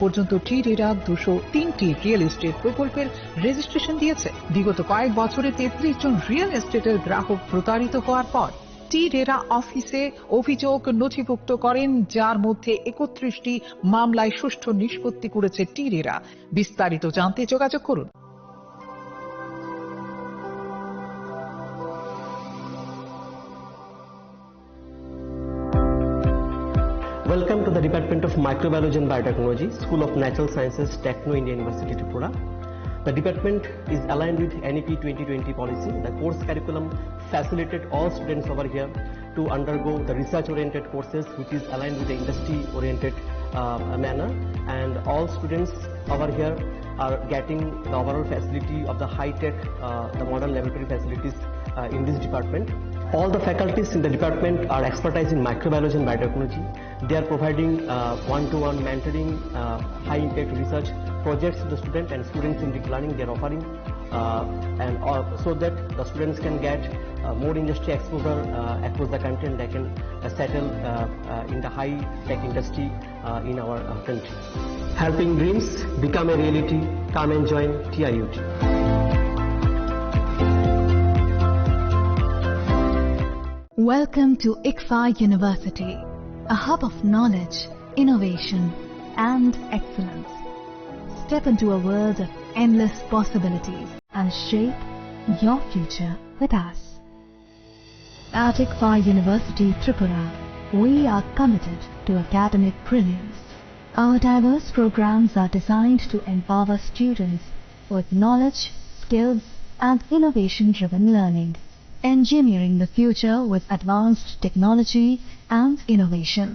পর্যন্ত টিরেরা 203টি real estate প্রকল্পের registration দিয়েছে। বিগত কয়েক বছরে 33 জন রিয়েল এস্টেটের গ্রাহক প্রতারিত হওয়ার পর টিরেরা অফিসে অভিযোগ নথিভুক্ত করেন, যার মধ্যে 31টি মামলায় সুষ্ঠু নিষ্পত্তি করেছে টিরেরা। বিস্তারিত জানতে যোগাযোগ করুন। Welcome to the Department of Microbiology and Biotechnology, School of Natural Sciences, Techno India University, Tripura. The department is aligned with NEP 2020 policy. The course curriculum facilitated all students over here to undergo the research-oriented courses, which is aligned with the industry-oriented manner. And all students over here are getting the overall facility of the high-tech, the modern laboratory facilities in this department. All the faculties in the department are expertise in microbiology and biotechnology. They are providing one-to-one mentoring, high-impact research projects to the student and student-centric learning they are offering, so that the students can get more industry exposure across the country, and they can settle in the high-tech industry in our country. Helping dreams become a reality. Come and join TIUT. Welcome to ICFA University, a hub of knowledge, innovation, and excellence. Step into a world of endless possibilities and shape your future with us. At ICFA University, Tripura, we are committed to academic brilliance. Our diverse programs are designed to empower students with knowledge, skills, and innovation-driven learning, engineering the future with advanced technology and innovation,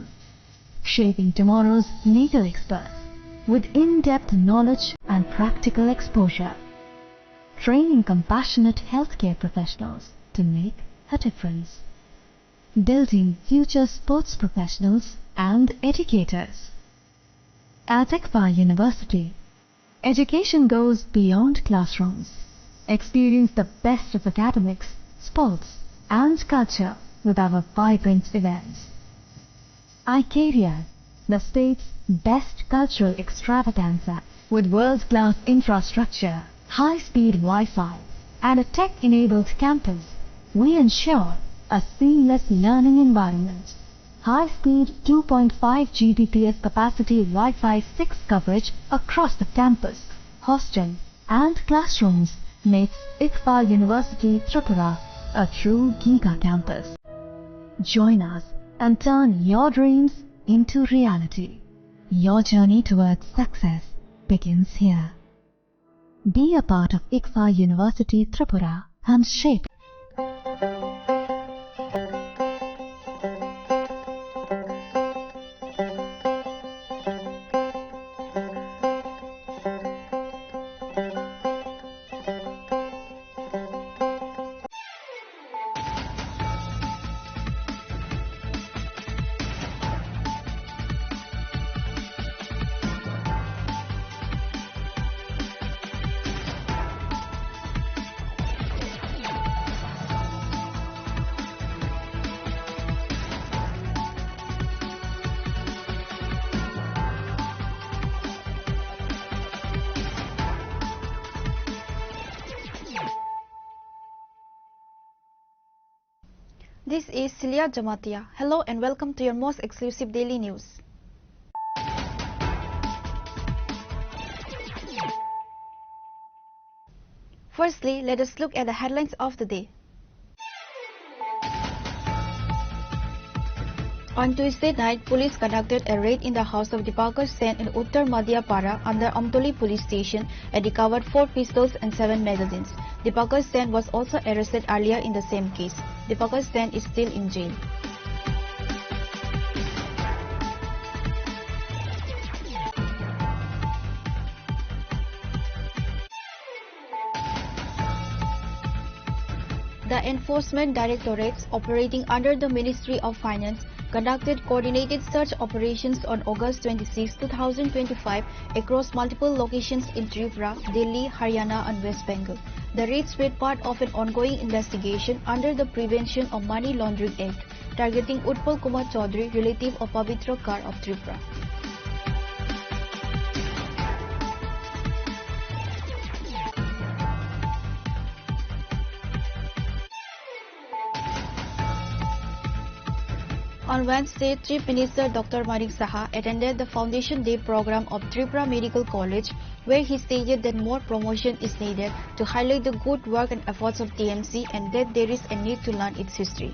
shaping tomorrow's legal experts with in-depth knowledge and practical exposure, training compassionate healthcare professionals to make a difference, building future sports professionals and educators. At ICFA University, education goes beyond classrooms. Experience the best of academics, sports, and culture with our vibrant events. ICARIA, the state's best cultural extravaganza, with world-class infrastructure, high-speed Wi-Fi, and a tech-enabled campus, we ensure a seamless learning environment. High-speed 2.5 Gbps capacity Wi-Fi 6 coverage across the campus, hostel, and classrooms makes ICFA University Tripura a true Giga campus. Join us and turn your dreams into reality. Your journey towards success begins here. Be a part of ICFA University Tripura and shape. This is Celia Jamatia. Hello and welcome to your most exclusive daily news. Firstly, let us look at the headlines of the day. On Tuesday night, police conducted a raid in the house of Dipakar Sen in Uttar Madhya Para under Amtoli police station and recovered 4 pistols and 7 magazines. Dipakar Sen was also arrested earlier in the same case. Dipakar Sen is still in jail. The Enforcement Directorates operating under the Ministry of Finance conducted coordinated search operations on August 26, 2025 across multiple locations in Tripura, Delhi, Haryana and West Bengal. The raids were part of an ongoing investigation under the Prevention of Money Laundering Act, targeting Utpal Kumar Chaudhary, relative of Pavitra Kar of Tripura. On Wednesday, Chief Minister Dr. Manik Saha attended the Foundation Day program of Tripura Medical College, where he stated that more promotion is needed to highlight the good work and efforts of TMC and that there is a need to learn its history.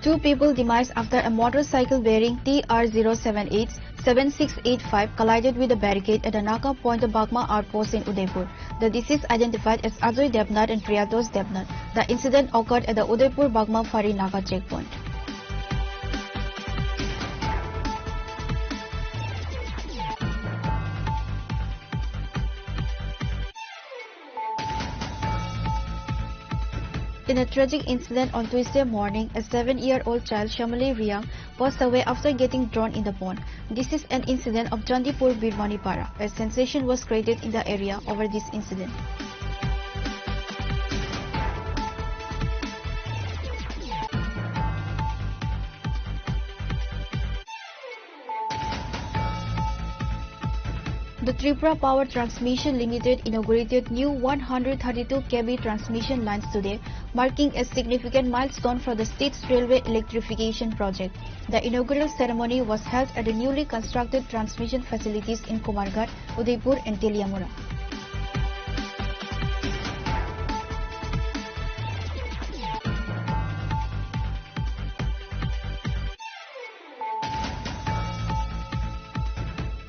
Two people demised after a motorcycle bearing TR078 7685 collided with a barricade at the Naka Point Bagma outpost in Udaipur. The deceased identified as Ajoy Debnath and Priyados Debnath. The incident occurred at the Udaipur Bagma Fari Naka checkpoint. In a tragic incident on Tuesday morning, a 7-year-old child, Shamali Riyang, passed away after getting drawn in the pond. This is an incident of Chandipur Birmani Para. A sensation was created in the area over this incident. The Tripura Power Transmission Limited inaugurated new 132 kV transmission lines today, marking a significant milestone for the state's railway electrification project. The inaugural ceremony was held at the newly constructed transmission facilities in Kumarghat, Udaipur and Teliamura.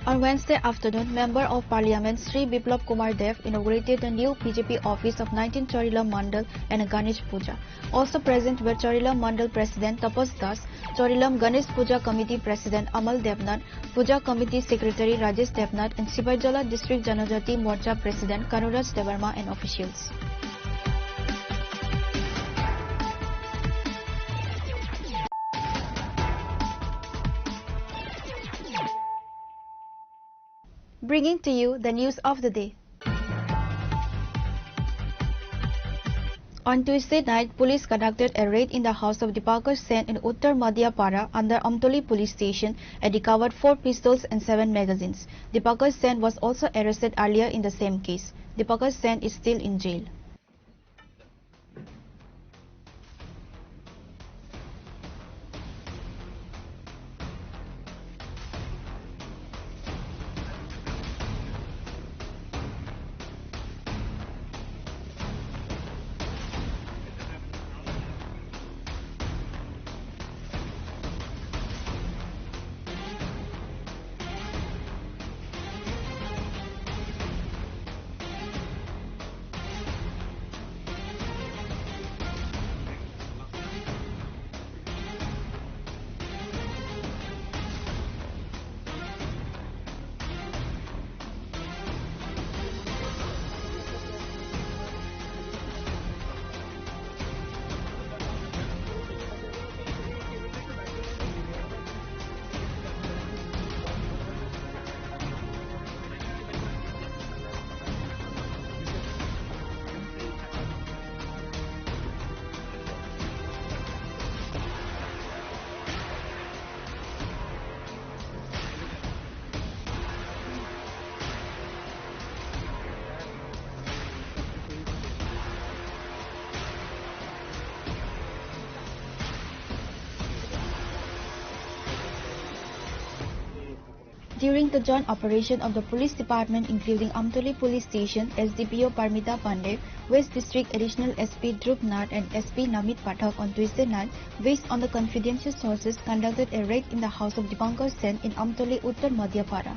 On Wednesday afternoon, Member of Parliament Sri Biplab Kumar Dev inaugurated the new BJP office of 19 Chorilam Mandal and a Ganesh Puja. Also present were Chorilam Mandal President Tapas Das, Chorilam Ganesh Puja Committee President Amal Debnath, Puja Committee Secretary Rajesh Debnath and Sibaijala District Janajati Morcha President Kanuraj Devarma and officials. Bringing to you the news of the day. On Tuesday night, police conducted a raid in the house of Dipakar Sen in Uttar Madhya Para under Amtoli police station and recovered 4 pistols and 7 magazines. Dipakar Sen was also arrested earlier in the same case. Dipakar Sen is still in jail. During the joint operation of the police department including Amtoli Police Station, SDPO Parmita Pandey, West District Additional SP Dhruv Nath and SP Namit Pathak on Tuesday night, based on the confidential sources, conducted a raid in the house of Dipankar Sen in Amtoli, Uttar Madhya Para.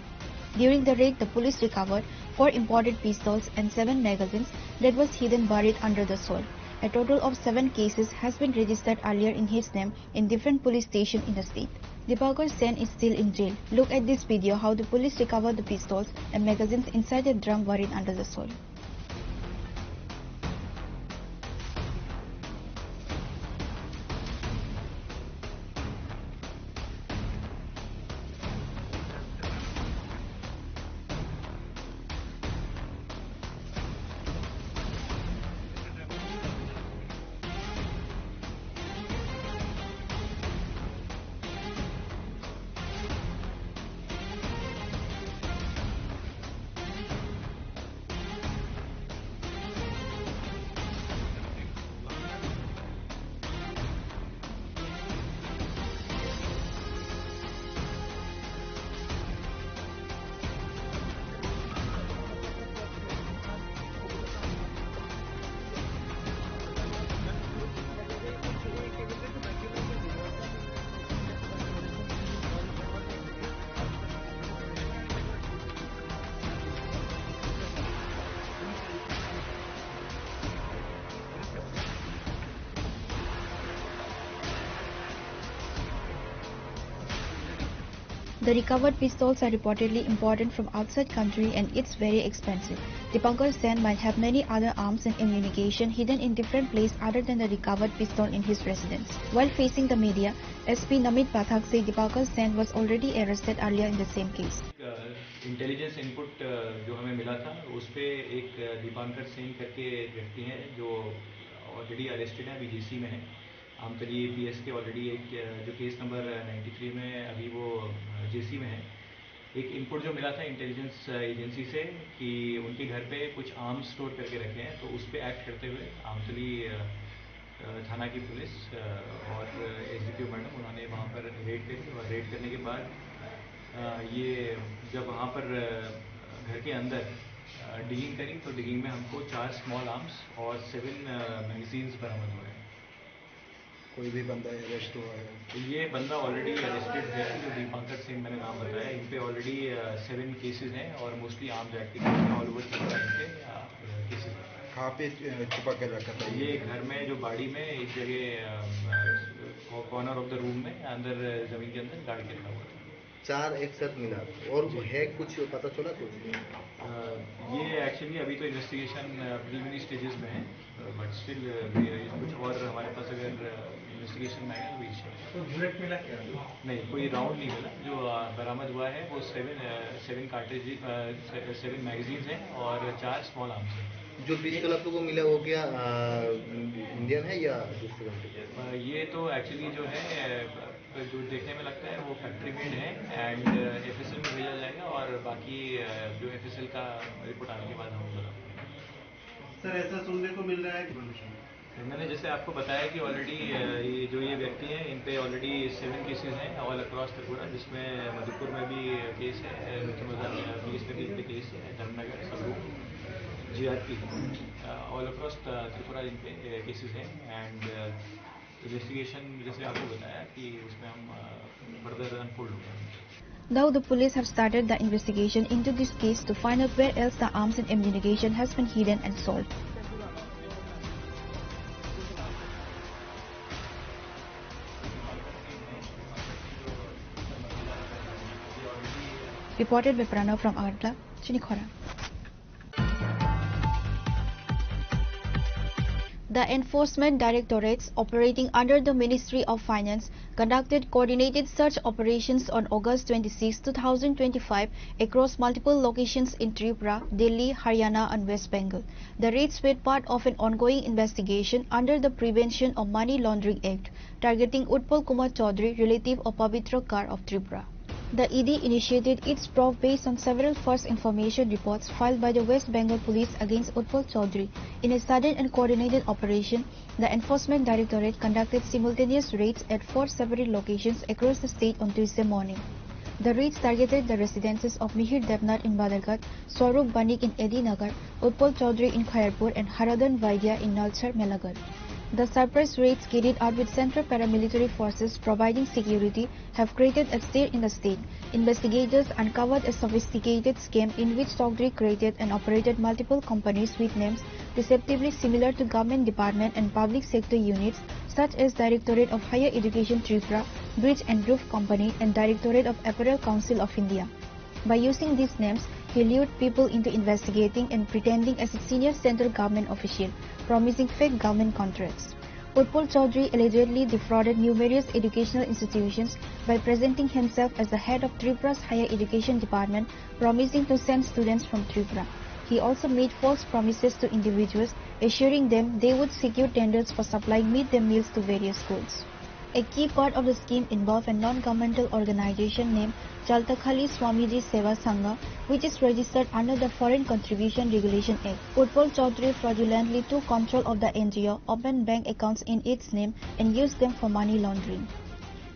During the raid, the police recovered 4 imported pistols and 7 magazines that was hidden buried under the soil. A total of 7 cases has been registered earlier in his name in different police stations in the state. Dipakar Sen is still in jail. Look at this video how the police recovered the pistols and magazines inside a drum buried under the soil. The recovered pistols are reportedly imported from outside country and it's very expensive. Dipankar Sen might have many other arms and ammunition hidden in different places other than the recovered pistol in his residence. While facing the media, SP Namit Pathak said Dipankar Sen was already arrested earlier in the same case. Intelligence input जो हमें मिला था उस पे एक दीपांकर सेन करके व्यक्ति हैं जो ऑलरेडी अरेस्टेड है, अभी जेसी में है। आमतली पीएस के ऑलरेडी एक जो केस नंबर 93 में अभी वो जेसी में है। एक इनपुट जो मिला था इंटेलिजेंस एजेंसी से कि उनके घर पे कुछ आर्म्स स्टोर करके रखे हैं, तो उस पे एक्ट करते हुए आमतली थाना की पुलिस और एसडीपीओ मैडम उन्होंने वहाँ पर रेड करी और रेड करने के बाद ये जब वहाँ पर घर के अंदर डिगिंग करी तो डिगिंग में हमको 4 स्मॉल आर्म्स और 7 मैगजीन्स बरामद हुए हैं। कोई भी बंदा अरेस्ट हुआ है? तो ये बंदा ऑलरेडी अरेस्टेड है, जो दीपांकर सिंह मैंने नाम बताया। इन पे ऑलरेडी 7 केसेस हैं और मोस्टली आर्म्स एक्ट के ऑल ओवर इनके केसेस हैं। कहाँ पे छुपा कर रखा था ये घर में जो बाड़ी में एक जगह कॉर्नर ऑफ द रूम में अंदर जमीन के अंदर गाड़ के रखा हुआ था। 4 एक साथ मिला और है कुछ पता चला कुछ? ये एक्चुअली अभी तो इन्वेस्टिगेशन प्रीलिमिनरी स्टेजेस में है, बट स्टिल कुछ और हमारे पास अगर इन्वेस्टिगेशन में आएगा तो बुलेट मिला क्या? नहीं, कोई राउंड नहीं मिला। जो बरामद हुआ है वो 7 कार्ट्रिज 7 मैगजीन्स हैं और 4 स्मॉल आर्म्स हैं। जो पिस्टल आप लोगों को मिला वो क्या इंडियन है या दूसरे कंट्री? ये तो एक्चुअली जो है जो देखने में लगता है वो फैक्ट्री मेड है एंड एफएसएल में भेजा जाएगा और बाकी जो एफएसएल का रिपोर्ट आने के बाद हम बताएंगे। सर ऐसा सुनने को मिल रहा है मैंने जैसे आपको बताया कि ऑलरेडी ये व्यक्ति हैं, इन पे ऑलरेडी 7 केसेस हैं ऑल अक्रॉस त्रिपुरा, जिसमें मधुपुर में भी केस है, बीस में भी केस है, Dharmanagar Sabroom GRP all across Tripura इन पे केसेस हैं एंड इन्वेस्टिगेशन जैसे आपको बताया कि उसमें हम फर्दर अनफोल्ड होगा। Now the police have started the investigation into this case to find out where else the arms and ammunition has been hidden and sold. Reported by Pranav from Agartala, Chinikhora. The Enforcement Directorates operating under the Ministry of Finance conducted coordinated search operations on August 26, 2025 across multiple locations in Tripura, Delhi, Haryana and West Bengal. The raids were part of an ongoing investigation under the Prevention of Money Laundering Act targeting Utpal Kumar Chaudhary, relative of Pavitra Kar of Tripura. The ED initiated its probe based on several false information reports filed by the West Bengal Police against Utpal Chaudhary. In a sudden and coordinated operation, the Enforcement Directorate conducted simultaneous raids at 4 separate locations across the state on Tuesday morning. The raids targeted the residences of Mihir Devnath in Badarghat, Swarup Banik in Edi Nagar, Utpal Chaudhary in Khairpur and Haradan Vaidya in Nalchar, Melagar. The surprise raids carried out with Central Paramilitary Forces providing security have created a stir in the state. Investigators uncovered a sophisticated scheme in which Chaudhary created and operated multiple companies with names deceptively similar to government department and public sector units such as Directorate of Higher Education Tripura, Bridge and Roof Company and Directorate of Apparel Council of India. By using these names, he lured people into investigating and pretending as a senior central government official, promising fake government contracts. Utpal Chaudhary allegedly defrauded numerous educational institutions by presenting himself as the head of Tripura's Higher Education Department, promising to send students from Tripura. He also made false promises to individuals, assuring them they would secure tenders for supplying midday meals to various schools. A key part of the scheme involved a non-governmental organization named Chaltakhali Swamiji Seva Sangha, which is registered under the Foreign Contribution Regulation Act. Utpal Chaudhary fraudulently took control of the NGO, opened bank accounts in its name and used them for money laundering.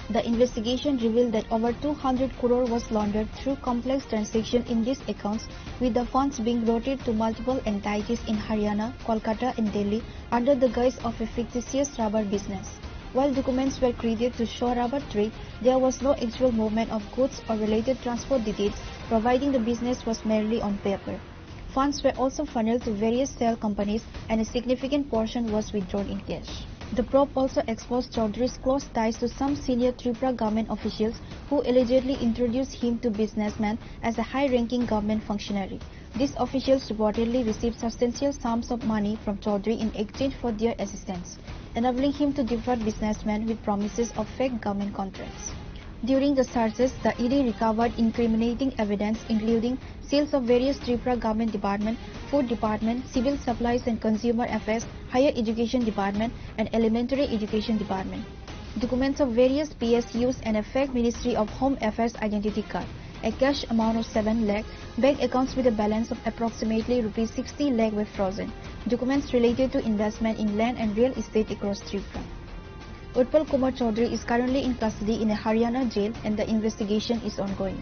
The investigation revealed that over 200 crore was laundered through complex transactions in these accounts, with the funds being routed to multiple entities in Haryana, Kolkata and Delhi under the guise of a fictitious rubber business. While documents were created to show rubber trade, there was no actual movement of goods or related transport details, providing the business was merely on paper. Funds were also funneled to various sale companies and a significant portion was withdrawn in cash. The probe also exposed Chaudhary's close ties to some senior Tripura government officials who allegedly introduced him to businessmen as a high-ranking government functionary. These officials reportedly received substantial sums of money from Chaudhary in exchange for their assistance, enabling him to defraud businessmen with promises of fake government contracts. During the searches, the ED recovered incriminating evidence including sales of various Tripura government department, food department, civil supplies and consumer affairs, higher education department and elementary education department, documents of various PSUs and a fake Ministry of Home Affairs identity card, a cash amount of 7 lakh, bank accounts with a balance of approximately rupees 60 lakh were frozen, documents related to investment in land and real estate across Tripura. Utpal Kumar Chaudhary is currently in custody in a Haryana jail and the investigation is ongoing.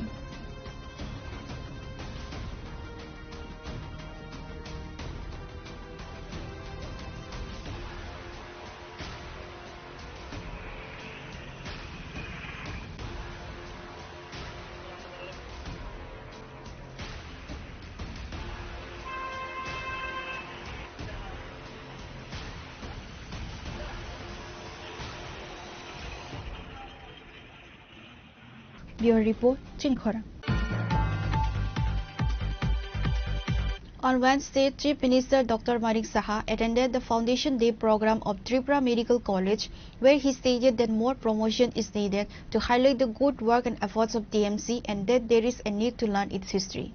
Bureau Report, Chinkhora. On Wednesday, Chief Minister Dr. Manik Saha attended the Foundation Day program of Tripura Medical College, where he stated that more promotion is needed to highlight the good work and efforts of TMC and that there is a need to learn its history.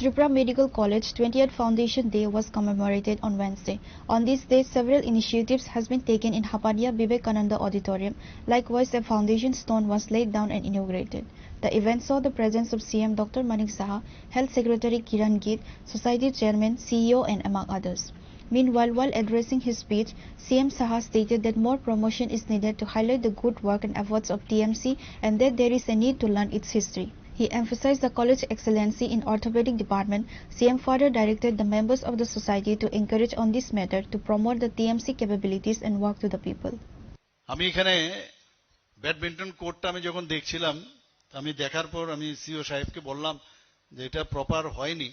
Tripura Medical College 20th Foundation Day was commemorated on Wednesday. On this day, several initiatives has been taken in Hapania Vivekananda Auditorium. Likewise, a foundation stone was laid down and inaugurated. The event saw the presence of CM Dr. Manik Saha, Health Secretary Kiran Git, Society Chairman, CEO and among others. Meanwhile, while addressing his speech, CM Saha stated that more promotion is needed to highlight the good work and efforts of TMC and that there is a need to learn its history. He emphasized the college excellency in orthopedic department. CM further directed the members of the society to encourage on this matter to promote the TMC capabilities and work to the people. আমি এখানে badminton কোর্টটা আমি যখন দেখছিলাম, আমি দেখার পর আমি CO সাহেবকে বললাম যে এটা প্রপার হয়নি,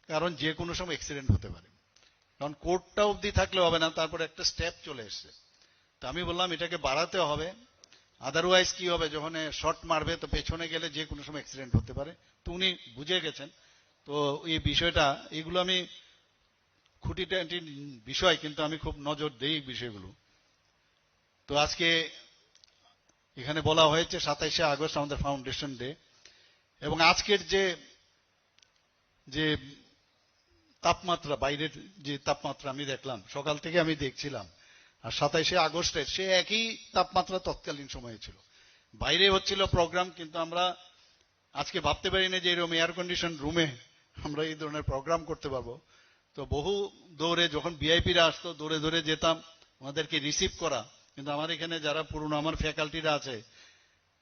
কারণ যে কোনো সময় অ্যাক্সিডেন্ট হতে পারে, কারণ কোর্টটা অবধি থাকলে হবে না, তারপর একটা স্টেপ চলে এসছে। তো আমি বললাম এটাকে বাড়াতে হবে, আদারওয়াইজ কি হবে, যখন শট মারবে তো পেছনে গেলে যে কোনো সময় অ্যাক্সিডেন্ট হতে পারে। তো উনি বুঝে গেছেন। তো এই বিষয়টা, এগুলো আমি খুঁটিনাটি বিষয়, কিন্তু আমি খুব নজর দেই এই বিষয়গুলো। তো আজকে এখানে বলা হয়েছে 27শে আগস্ট আমাদের ফাউন্ডেশন ডে, এবং আজকের যে তাপমাত্রা, বাইরের যে তাপমাত্রা আমি দেখলাম, সকাল থেকে আমি দেখছিলাম, আর 27শে আগস্টের সে একই তাপমাত্রা তৎকালীন সময়ে ছিল। বাইরে হচ্ছিল প্রোগ্রাম, কিন্তু আমরা আজকে ভাবতে পারি না যে এরকম এয়ার কন্ডিশন রুমে আমরা এই ধরনের প্রোগ্রাম করতে পারবো। তো বহু দৌড়ে, যখন ভিআইপিরা আসতো দৌড়ে ধরে যেতাম ওনাদেরকে রিসিভ করা। কিন্তু আমার এখানে যারা পুরনো আমার ফ্যাকাল্টিরা আছে,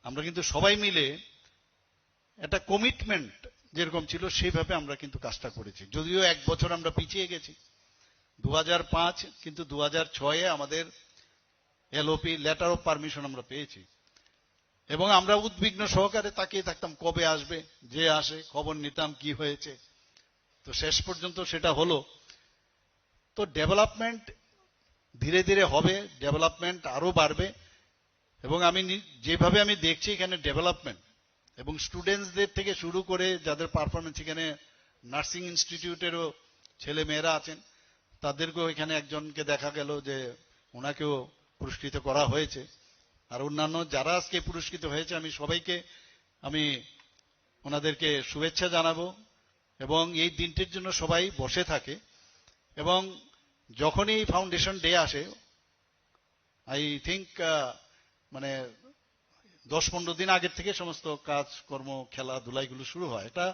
আমরা কিন্তু সবাই মিলে একটা কমিটমেন্ট যেরকম ছিল সেইভাবে আমরা কিন্তু কাজটা করেছি। যদিও এক বছর আমরা পিছিয়ে গেছি, 2005, কিন্তু 2006-এ আমাদের এলওপি, লেটার অফ পারমিশন আমরা পেয়েছি, এবং আমরা উদ্বিগ্ন সহকারে তাকিয়ে থাকতাম কবে আসবে, যে আসে খবর নিতাম কি হয়েছে। তো শেষ পর্যন্ত সেটা হলো। তো ডেভেলপমেন্ট ধীরে ধীরে হবে, ডেভেলপমেন্ট আরো বাড়বে, এবং আমি যেভাবে আমি দেখছি এখানে ডেভেলপমেন্ট, এবং স্টুডেন্টসদের থেকে শুরু করে যাদের পারফরমেন্স, এখানে নার্সিং ইনস্টিটিউটেরও ছেলে মেয়েরা আছেন, তাদেরকেও এখানে একজনকে দেখা গেল যে ওনাকেও পুরস্কৃত করা হয়েছে। আর অন্যান্য যারা আজকে পুরস্কৃত হয়েছে, আমি সবাইকে ওনাদেরকে শুভেচ্ছা জানাবো, এবং এই দিনটির জন্য সবাই বসে থাকে। এবং যখনই ফাউন্ডেশন ডে আসে, আই থিঙ্ক মানে 10-15 দিন আগের থেকে সমস্ত কাজকর্ম, খেলাধুলাগুলো শুরু হয়, একটা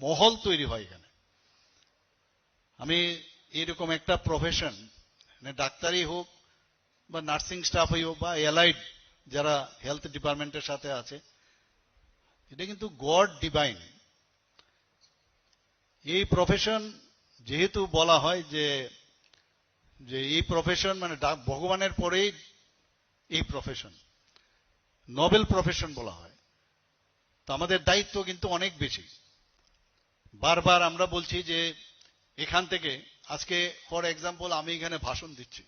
মহল তৈরি হয় এখানে। আমি এরকম একটা প্রফেশন, মানে ডাক্তারি হোক বা নার্সিং স্টাফই হোক বা এলাইড যারা হেলথ ডিপার্টমেন্টের সাথে আছে, এটা কিন্তু গড ডিভাইন। এই প্রফেশন যেহেতু বলা হয় যে এই প্রফেশন মানে ভগবানের পরেই এই প্রফেশন, নোবেল প্রফেশন বলা হয়। তো আমাদের দায়িত্ব কিন্তু অনেক বেশি। বারবার আমরা বলছি যে এখান থেকে আজকে ফর এক্সাম্পল আমি এখানে ভাষণ দিচ্ছি,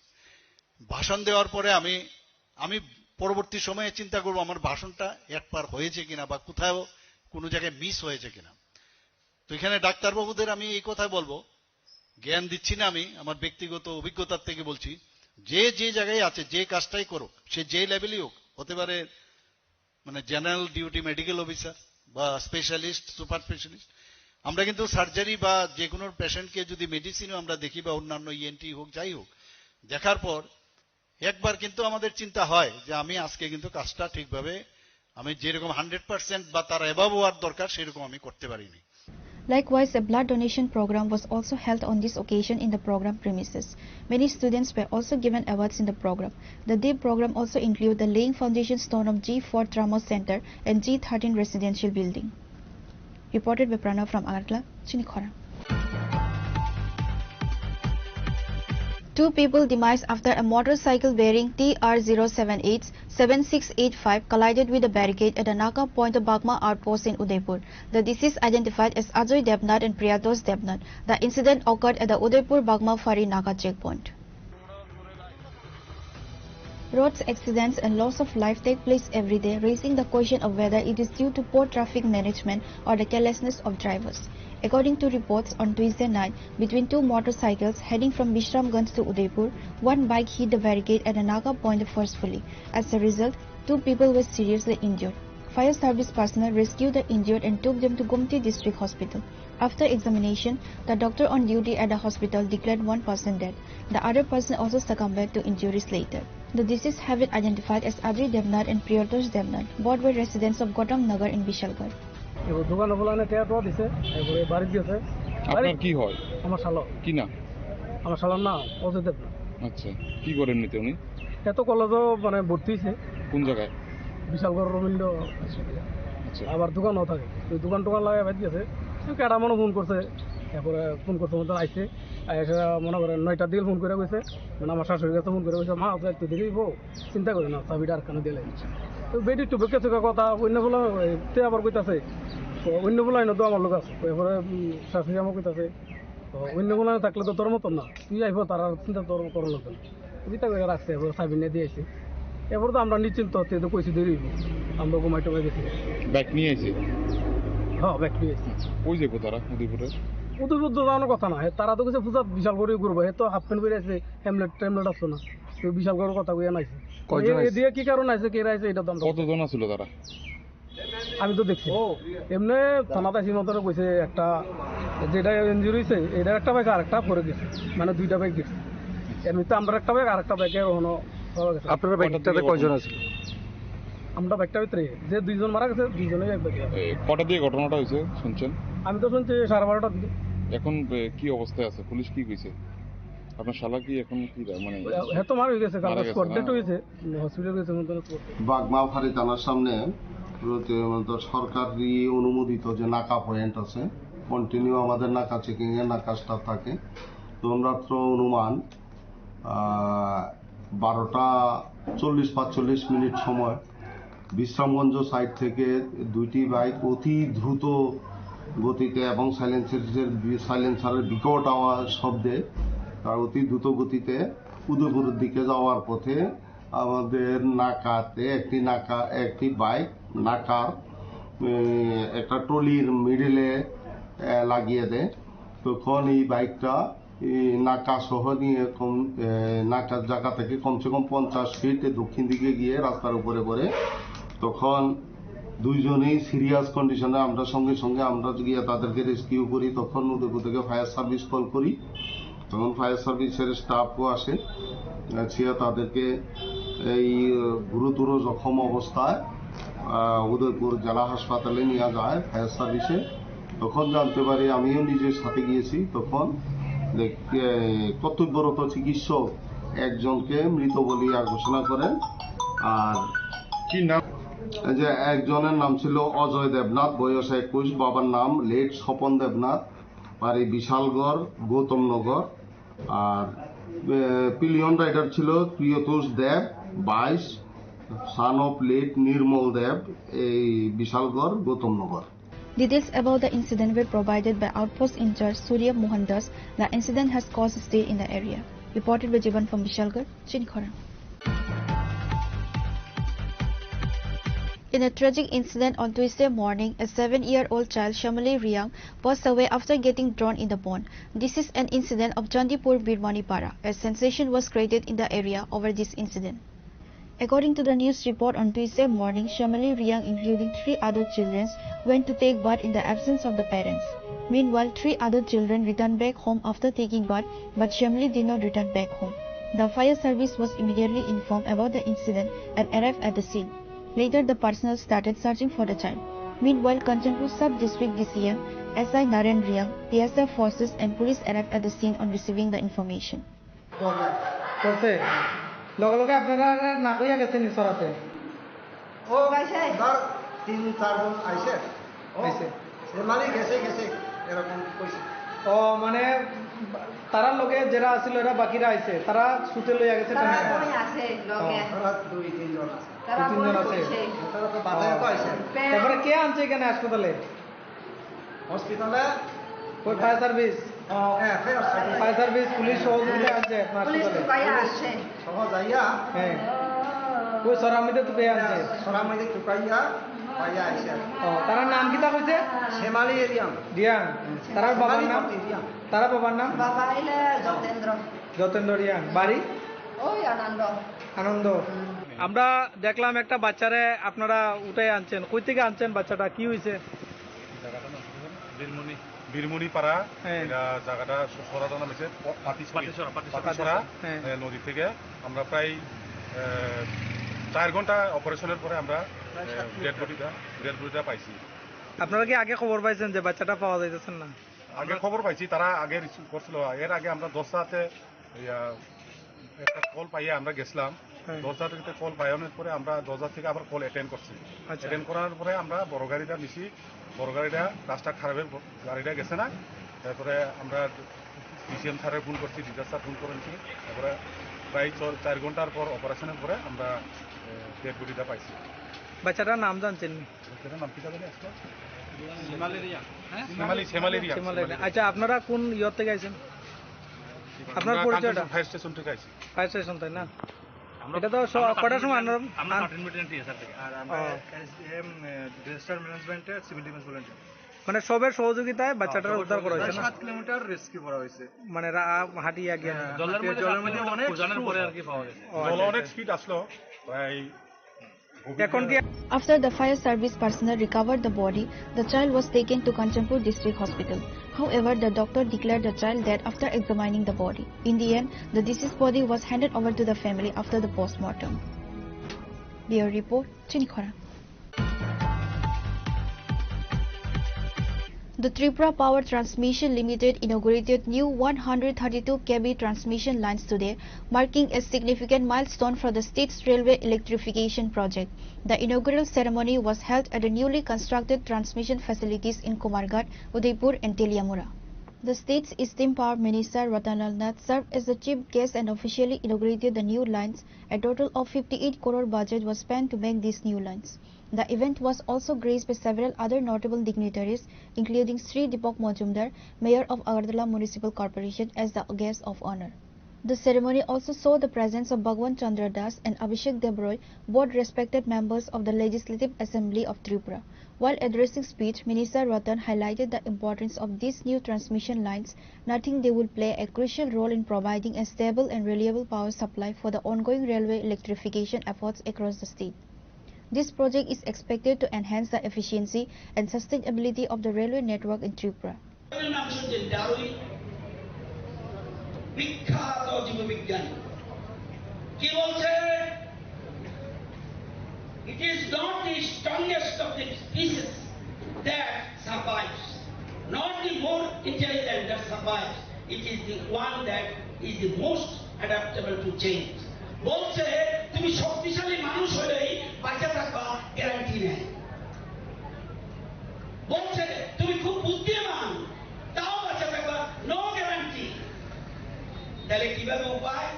ভাষণ দেওয়ার পরে আমি পরবর্তী সময়ে চিন্তা করব আমার ভাষণটা একবার হয়েছে কিনা বা কোথাও কোনো জায়গায় মিস হয়েছে কিনা। তো এখানে ডাক্তারবাবুদের আমি এই কথা বলবো, জ্ঞান দিচ্ছি না, আমি আমার ব্যক্তিগত অভিজ্ঞতার থেকে বলছি, যে যে জায়গায় আছে যে কাজটাই করুক, সে যে লেভেলই হোক, হতে পারে মানে জেনারেল ডিউটি মেডিকেল অফিসার বা স্পেশালিস্ট, সুপার স্পেশালিস্ট। আমরা কিন্তু সার্জারি বা যে কোনো পেশেন্টকে যদি মেডিসিনও আমরা দেখি বা অন্যান্য ইএনটি হোক যাই হোক, দেখার পর একবার কিন্তু আমাদের চিন্তা হয় যে আমি আজকে কিন্তু কাজটা ঠিকভাবে আমি যেরকম 100% বা তার এভাব হওয়ার দরকার সেরকম আমি করতে পারিনি। Likewise, a blood donation program was also held on this occasion in the program premises. Many students were also given awards in the program. The day program also included the laying foundation stone of G4 Trauma Center and G13 residential building. Reported by Pranav from Agartala, Chinikhora. Two people demise after a motorcycle bearing TR078-7685 collided with a barricade at the Naka Point of Bagma outpost in Udaipur. The deceased identified as Ajoy Debnath and Priyatos Debnath. The incident occurred at the Udaipur Bagma Fari Naka checkpoint. Roads accidents and loss of life take place every day, raising the question of whether it is due to poor traffic management or the carelessness of drivers. According to reports, on Tuesday night, between two motorcycles heading from Bishramganj to Udaipur, one bike hit the barricade at the Naga point forcefully. As a result, two people were seriously injured. Fire service personnel rescued the injured and took them to Gumti District Hospital. After examination, the doctor on duty at the hospital declared one person dead. The other person also succumbed to injuries later. The deceased have been identified as Ajoy Debnath and Priyatos Debnath. Both were residents of Gautam Nagar in Bishalgarh. দোকানে বলানে টেয়াটো দিছে, এরপরে বাড়ি দিয়েছে। আপনার কি হয়? আমার শালা। কি না? আমার শালার নাম অজয় দেবনাথ। আচ্ছা, কি করেন নিতে উনি? এত কলেজও মানে ভর্তি হয়েছে। কোন জায়গায়? বিশালগড় রবীন্দ্র। আচ্ছা, আবার দোকানও থাকে, ওই দোকান টোকান লাগাই বাড়ি দিয়েছে। কেটা মনে ফোন করছে, এরপরে ফোন করতে মতো আইসে, এসে মনে করেন 9টার দিকে ফোন করে গেছে, মানে আমার শাশুড়ির কাছে ফোন করে গেছে, মা একটু দেখেই বউ চিন্তা করি না, চাবিটা আর কেন দিলে। তো বেটি একটু বেঁকে চোখা কথা অন্য বলে তে আবার কইতাছে, অন্য বলাই না তো আমার লোক আছে, এরপরে শাশুড়ি আমার কইতাছে, তো অন্য বলাই থাকলে তো তোর মতন না, তুই আইব তার চিন্তা তোর করার লোক না, চিন্তা করে রাখছে, এবার চাবি নিয়ে দিয়ে আসে। এরপর তো আমরা নিশ্চিন্ত হচ্ছে, তো কইছি দেরি আমরা ঘুমাই টুমাই গেছি। ব্যাগ নিয়ে আসে? হ্যাঁ, ব্যাগ নিয়ে আসি। ওই যাবো তারা উদয়পুরে? উদয়পুর তো যাওয়ানোর কথা না, তারা তো কিছু পূজা বিশাল করে ঘুরবো, এ তো হাফ প্যান্ট করে আছে, হেমলেট টেমলেট আসতো না, তো বিশাল করে কথা কইয়া নাইছে। এদিকে কি কারণ আছে, কে রাইছে এটা তো কতজন ছিল তারা? আমি তো দেখছি এমনি থানাতে আসি মতো কইছে, একটা যেটা ইঞ্জুরি হয়েছে এটা একটা বাইক আর একটা পরে গেছে, মানে দুইটা বাইক গেছে। এমনিতে আমরা একটা বাইক আর একটা বাইকে ওখানে পাওয়া গেছে। আপনার বাইকটাতে কয়জন আছে? আমরা বাইকটার ভিতরে যে দুইজন মারা গেছে, দুইজনেই এক বাইকে। কটা দিয়ে ঘটনাটা হয়েছে শুনছেন? আমি তো শুনছি 12:30টার দিকে। এখন কি অবস্থায় আছে? পুলিশ কি কইছে? আপনার শালা কি এখন কি মানে হ্যাঁ তো মারা গেছে, কালকে স্পট ডেট হয়েছে, হসপিটাল গেছে। বাগমা ফাঁড়ি থানার সামনে সরকারি অনুমোদিত যে নাকা পয়েন্ট আছে, কন্টিনিউ আমাদের নাকা চেকিং এর নাকা স্টাফ থাকে। তো রাত্র অনুমান 12:40-45 সময় বিশ্রামগঞ্জ সাইড থেকে দুইটি বাইক অতি দ্রুত গতিতে এবং সাইলেন্সারের বিকট আওয়াজ শব্দে তার অতি দ্রুত গতিতে উদয়পুরের দিকে যাওয়ার পথে আমাদের নাকাতে একটি বাইক নাকার একটা ট্রলির মিডিলে লাগিয়ে দেয়। তখন এই বাইকটা নাকা সহ নিয়ে নাকার জায়গা থেকে কমসে কম 50 ফিট দক্ষিণ দিকে গিয়ে রাস্তার উপরে পড়ে। তখন দুইজনেই সিরিয়াস কন্ডিশনে, আমরা সঙ্গে সঙ্গে আমরা গিয়ে তাদেরকে রেস্কিউ করি। তখন উদয়পুর থেকে ফায়ার সার্ভিস কল করি, তখন ফায়ার সার্ভিসের স্টাফও আসে, তাদেরকে এই গুরুতর জখম অবস্থায় উদয়পুর জেলা হাসপাতালে নিয়ে যায় ফায়ার সার্ভিসে। তখন জানতে পারি, আমিও নিজের সাথে গিয়েছি, তখন কর্তব্যরত চিকিৎসক একজনকে মৃত বলিয়া ঘোষণা করেন। আর কি নাম? যে একজনের নাম ছিল অজয় দেবনাথ, বয়স 21, বাবার নাম লেট স্বপন দেবনাথ, বাড়ি বিশালগড় গৌতমনগর। আর পিলিয়ন রাইডার ছিল প্রিয়তোষ দেব 22, son of late Nirmal Dev, এই Bishalgarh গৌতমনগর। Details about the incident were provided by Outpost Incharge Surya Mohan Das. The incident has caused stay in the area. Reported by Jivan from Bishalgarh, Chinikhara. In a tragic incident on Tuesday morning, a 7-year-old child, Shamali Riyang, passed away after getting drawn in the pond. This is an incident of Chandipur Birmanipara. A sensation was created in the area over this incident. According to the news report on Tuesday morning, Shamali Riyang, including 3 other children, went to take bath in the absence of the parents. Meanwhile, 3 other children returned back home after taking bath, but Shamali did not return back home. The fire service was immediately informed about the incident and arrived at the scene. Later, the personnel started searching for the child. Meanwhile, Kanchanpur Sub-District DCM, SI Naren Riyang, PSF forces and police arrived at the scene on receiving the information. লগে লগে আপনারা না কইয়া গেছেন সরাতে ও গাইছে ধর 3-4 জন আইছে আইছে সে মালিক গেছে এরকম কইছে ও মানে তারা লগে যারা আছিল এরা বাকিরা আইছে তারা সুতে লইয়া গেছে তারা কই আছে লগে তারা 2-3 জন আছে তারা 2-3 জন আছে তারা তো বাতায় তো আইছে তারপরে কে আনছে এখানে হাসপাতালে ওই ফায়ার সার্ভিস হ্যাঁ ফায়ার সার্ভিস পুলিশ সহযোগিতা আছে পুলিশ তো পাইয়া আসছে সহজ আইয়া হ্যাঁ ওই সরামিতে তো পেয়ে আনছে সরামিতে টুকাইয়া পাইয়া আইছে তার নাম কিটা কইছে শ্যামালি রিয়াং তার বাবার নাম বাবা হইলে যতেন্দ্র রিয়াং বাড়ি ওই আনন্দ আমরা দেখলাম একটা বাচ্চারে আপনারা উঠাই আনছেন কই থেকে আনছেন বাচ্চাটা কি হয়েছে বীরমণিপাড়া জায়গাটা সরাটা নাম হচ্ছে পাতিছড়া নদী থেকে আমরা প্রায় 4 ঘন্টা অপারেশনের পরে আমরা ডেড বডিটা পাইছি। আপনারা কি আগে খবর পাইছেন যে বাচ্চাটা পাওয়া যাইতেছেন না? আগে খবর পাইছি, তারা আগে রিসিভ করছিল। এর আগে আমরা 10টাতে একটা কল পাইয়ে আমরা গেছিলাম। 10টা থেকে কল পাইনের পরে আমরা 10টা থেকে আবার কল অ্যাটেন্ড করছি। অ্যাটেন্ড করার পরে আমরা বড় গাড়িটা নিছি। বড় গাড়িটা রাস্তা খারাপের গাড়িটা গেছে না, তারপরে আমরা ডিসিএম স্যারের ফোন করছি, ডিজার স্যার ফোন করেছি। তারপরে প্রায় 4 ঘন্টার পর অপারেশনের পরে আমরা ডেড বডিটা পাইছি। বাচ্চাটার নাম জানছেন? বাচ্চাটার নাম কি জানেন? আচ্ছা, আপনারা কোন ইয়র থেকে আইছেন? আপনার পরিচয়টা? ফায়ার স্টেশন থেকে আইছি। ফায়ার স্টেশন, তাই না? এটা তো কটার সময় আমরা ডিজাস্টার ম্যানেজমেন্টের সিভিল ডিফেন্স ভলান্টিয়ার, মানে সবের সহযোগিতায় বাচ্চাটার উদ্ধার করা হয়েছে। 7 কিলোমিটার রেস্কিউ করা হয়েছে, মানে হাঁটিয়া গিয়ে জলের মধ্যে অনেক জানার পরে আর কি পাওয়া গেছে। জল অনেক স্পিড আসলো প্রায়। After the fire service personnel recovered the body, the child was taken to Kanchanpur District Hospital. However, the doctor declared the child dead after examining the body. In the end, the deceased body was handed over to the family after the post-mortem. Bureau Report, Chinikhara. The Tripura Power Transmission Limited inaugurated new 132 kV transmission lines today, marking a significant milestone for the state's railway electrification project. The inaugural ceremony was held at the newly constructed transmission facilities in Kumarghat, Udaipur and Teliamura. The state's esteemed Power Minister Ratanlal Nath served as the chief guest and officially inaugurated the new lines. A total of 58 crore budget was spent to make these new lines. The event was also graced by several other notable dignitaries, including Sri Deepak Majumdar, Mayor of Agartala Municipal Corporation, as the guest of honor. The ceremony also saw the presence of Bhagwan Chandra Das and Abhishek Debroy, both respected members of the Legislative Assembly of Tripura. While addressing speech, Minister Ratan highlighted the importance of these new transmission lines, noting they will play a crucial role in providing a stable and reliable power supply for the ongoing railway electrification efforts across the state. This project is expected to enhance the efficiency and sustainability of the railway network in Tripura. বিখ্যাত জীববিজ্ঞানী কি বলছে? It is not the strongest of the species that survives, not the more intelligent that survives. It is the one that is the most adaptable to change. বলছে তুমি শক্তিশালী মানুষ হলেই বাঁচে থাকবা, গ্যারান্টি নেই। বলছে তুমি খুব বুদ্ধিমান, তাও বাঁচে থাকবা, নো গ্যারান্টি। তাহলে কিভাবে উপায়?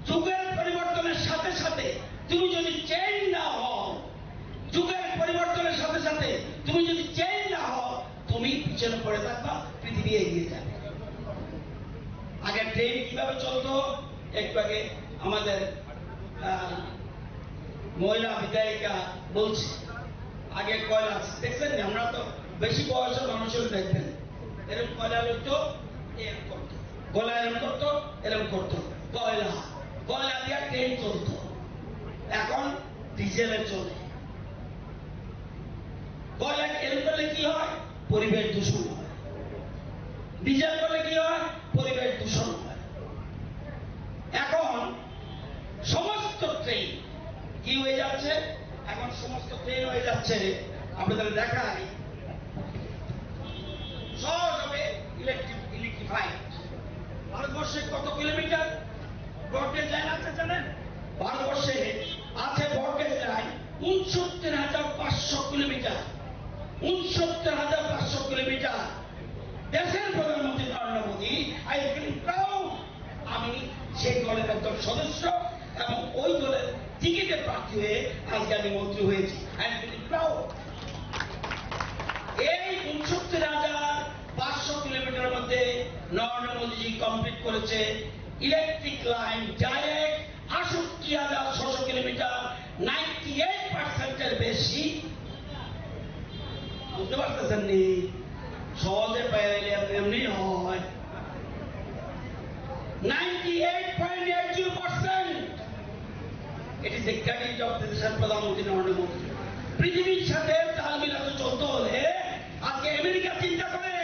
যুগের পরিবর্তনের সাথে সাথে তুমি যদি চেঞ্জ বিজেপি এগিয়ে যাবে। আগে ট্রেন কিভাবে চলতো একটু আগে আমাদের মহিলা বিধায়িকা বলছে, আগে কয়লা দেখছেন, আমরা তো বেশি বয়সের মানুষের দেখবেন এরকম কয়লা লইতো, এরকম করতো, গলা এরকম করতো, এরকম করতো, কয়লা দিয়ে ট্রেন চলতো। এখন ডিজেলে চলে। কয়লা এরকম করলে কি হয়? পরিবেশ দূষণ হয়। ডিজেল করলে কি হয়? পরিবেশ দূষণ হয়। এখন সমস্ত ট্রেন কি হয়ে যাচ্ছে? এখন সমস্ত ট্রেন হয়ে যাচ্ছে, আপনাদের দেখাই, সহজ হবে ইলেকট্রিফাইড। ভারতবর্ষে কত কিলোমিটার ব্রডগেজ লাইন আছে জানেন? ভারতবর্ষে আছে ব্রডগেজ লাইন ৬৯,৫০০ কিলোমিটার। ৬৯,৫০০ কিলোমিটার। দেশের প্রধানমন্ত্রী Narendra Modi, I feel proud, আমি সেই দলের একজন সদস্য এবং ওই দলের টিকিটে প্রার্থী হয়ে আজকে আমি মন্ত্রী হয়েছি। I feel proud. এই ৬৯,৫০০ কিলোমিটারের মধ্যে নরেন্দ্র মোদীজি কমপ্লিট করেছে ইলেকট্রিক লাইন ডাইরেক্ট ৬৮,৬০০ কিলোমিটার, 98% বেশি। বুঝতে পারতেছেন নি? সহজে পাইলে এমনি হয়। 98.80%। It is the credit of the দেশের প্রধানমন্ত্রী নরেন্দ্র মোদী। পৃথিবীর সাথে তাল মিলাতে চলতে হলে আজকে আমেরিকা চিন্তা করে,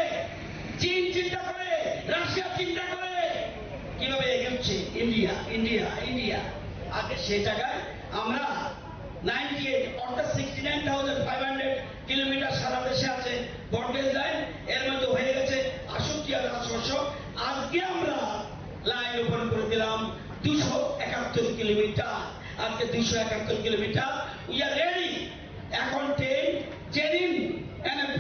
চীন চিন্তা করে, রাশিয়া চিন্তা করে কিভাবে এগোচ্ছে ইন্ডিয়া ইন্ডিয়া ইন্ডিয়া। আজকে সেই জায়গায় আমরা 98 অর্থাৎ 69,500 কিলোমিটার সারা দেশে আছে ব্রডগেজ লাইন, এর মধ্যে হয়ে গেছে ৬৮,৬০০। আজকে আমরা লাইন ওপেন করে দিলাম 271 কিলোমিটার। আজকে 271 কিলোমিটার উই আর রেডি। এখন ট্রেন যেদিন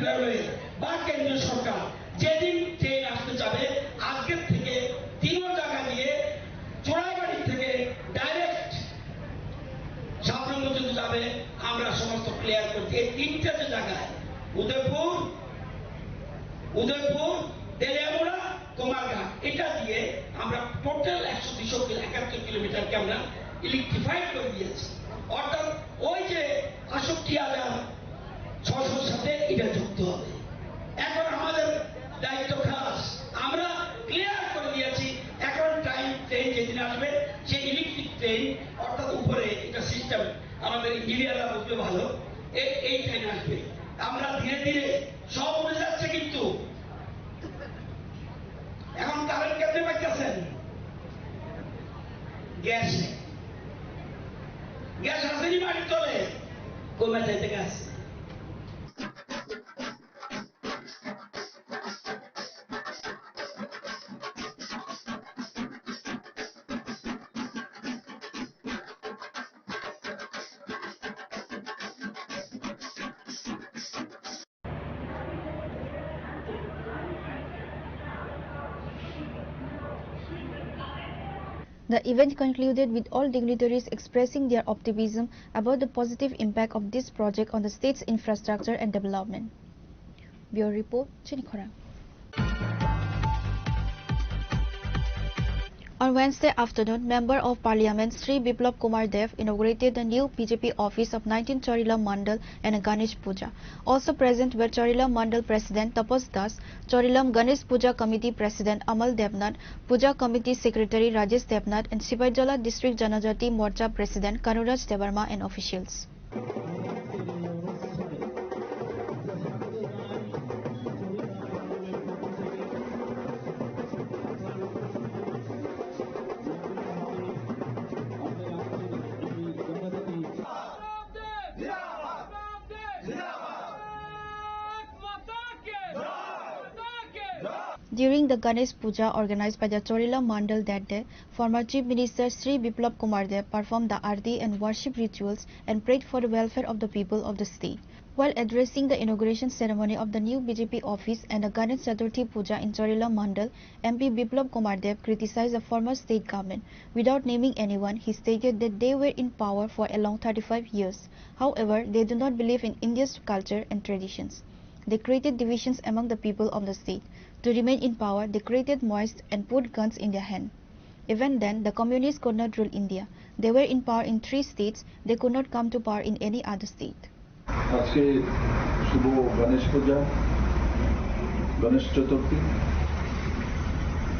রেলওয়ে বা কেন্দ্রীয় সরকার যেদিন ট্রেন আসতে যাবে, আজকের থেকে 3 জায়গা দিয়ে চোরাইবাড়ি থেকে ডাইরেক্ট সাবরুম পর্যন্ত যাবে, আমরা সমস্ত ক্লিয়ার করছি। এই 3টে যে জায়গায় উদয়পুর, তেলিয়ামুড়া, কুমারঘাট, এটা দিয়ে আমরা টোটাল 171 কিলোমিটারকে আমরা ইলেকট্রিফাইড করে দিয়েছি। অর্থাৎ ওই যে ৬৮,৬০০ সাথে এটা যুক্ত হবে। এখন আমাদের দায়িত্ব খাস, আমরা ক্লিয়ার করে দিয়েছি। এখন ট্রেন যেদিন আসবে সেই ইলেকট্রিক ট্রেন, অর্থাৎ উপরে এটা সিস্টেম আমাদের ইঞ্জিনিয়াররা বুঝবে ভালো, এই ট্রেন আসবে। আমরা ধীরে ধীরে সব উঠে যাচ্ছে, কিন্তু এখন কারেন্ট কেমনে পাইতেছেন? গ্যাস আসেনি বাড়ির তলে, কমে যাইতে gas. The event concluded with all dignitaries expressing their optimism about the positive impact of this project on the state's infrastructure and development. Bureau Report, Chinikhora. On Wednesday afternoon, Member of Parliament Sri Biplab Kumar Dev inaugurated the new BJP office of 19 Chorilam Mandal and a Ganesh Puja. Also present were Chorilam Mandal President Tapas Das, Chorilam Ganesh Puja Committee President Amal Devnath, Puja Committee Secretary Rajesh Devnath, and Sipaijala District Janajati Morcha President Kanuraj Devarma and officials. During the Ganesh Puja organized by the Chorilam Mandal that day, former Chief Minister Sri Biplab Kumar Dev performed the Aarti and worship rituals and prayed for the welfare of the people of the state. While addressing the inauguration ceremony of the new BJP office and the Ganesh Chaturthi Puja in Chorilam Mandal, MP Biplab Kumar Dev criticized the former state government. Without naming anyone, he stated that they were in power for a long 35 years. However, they do not believe in India's culture and traditions. They created divisions among the people of the state. To remain in power, they created mosques and put guns in their hand. Even then, the communists could not rule India. They were in power in 3 states. They could not come to power in any other state. আজকে শুভ গণেশ পূজা, গণেশ চতুর্থী।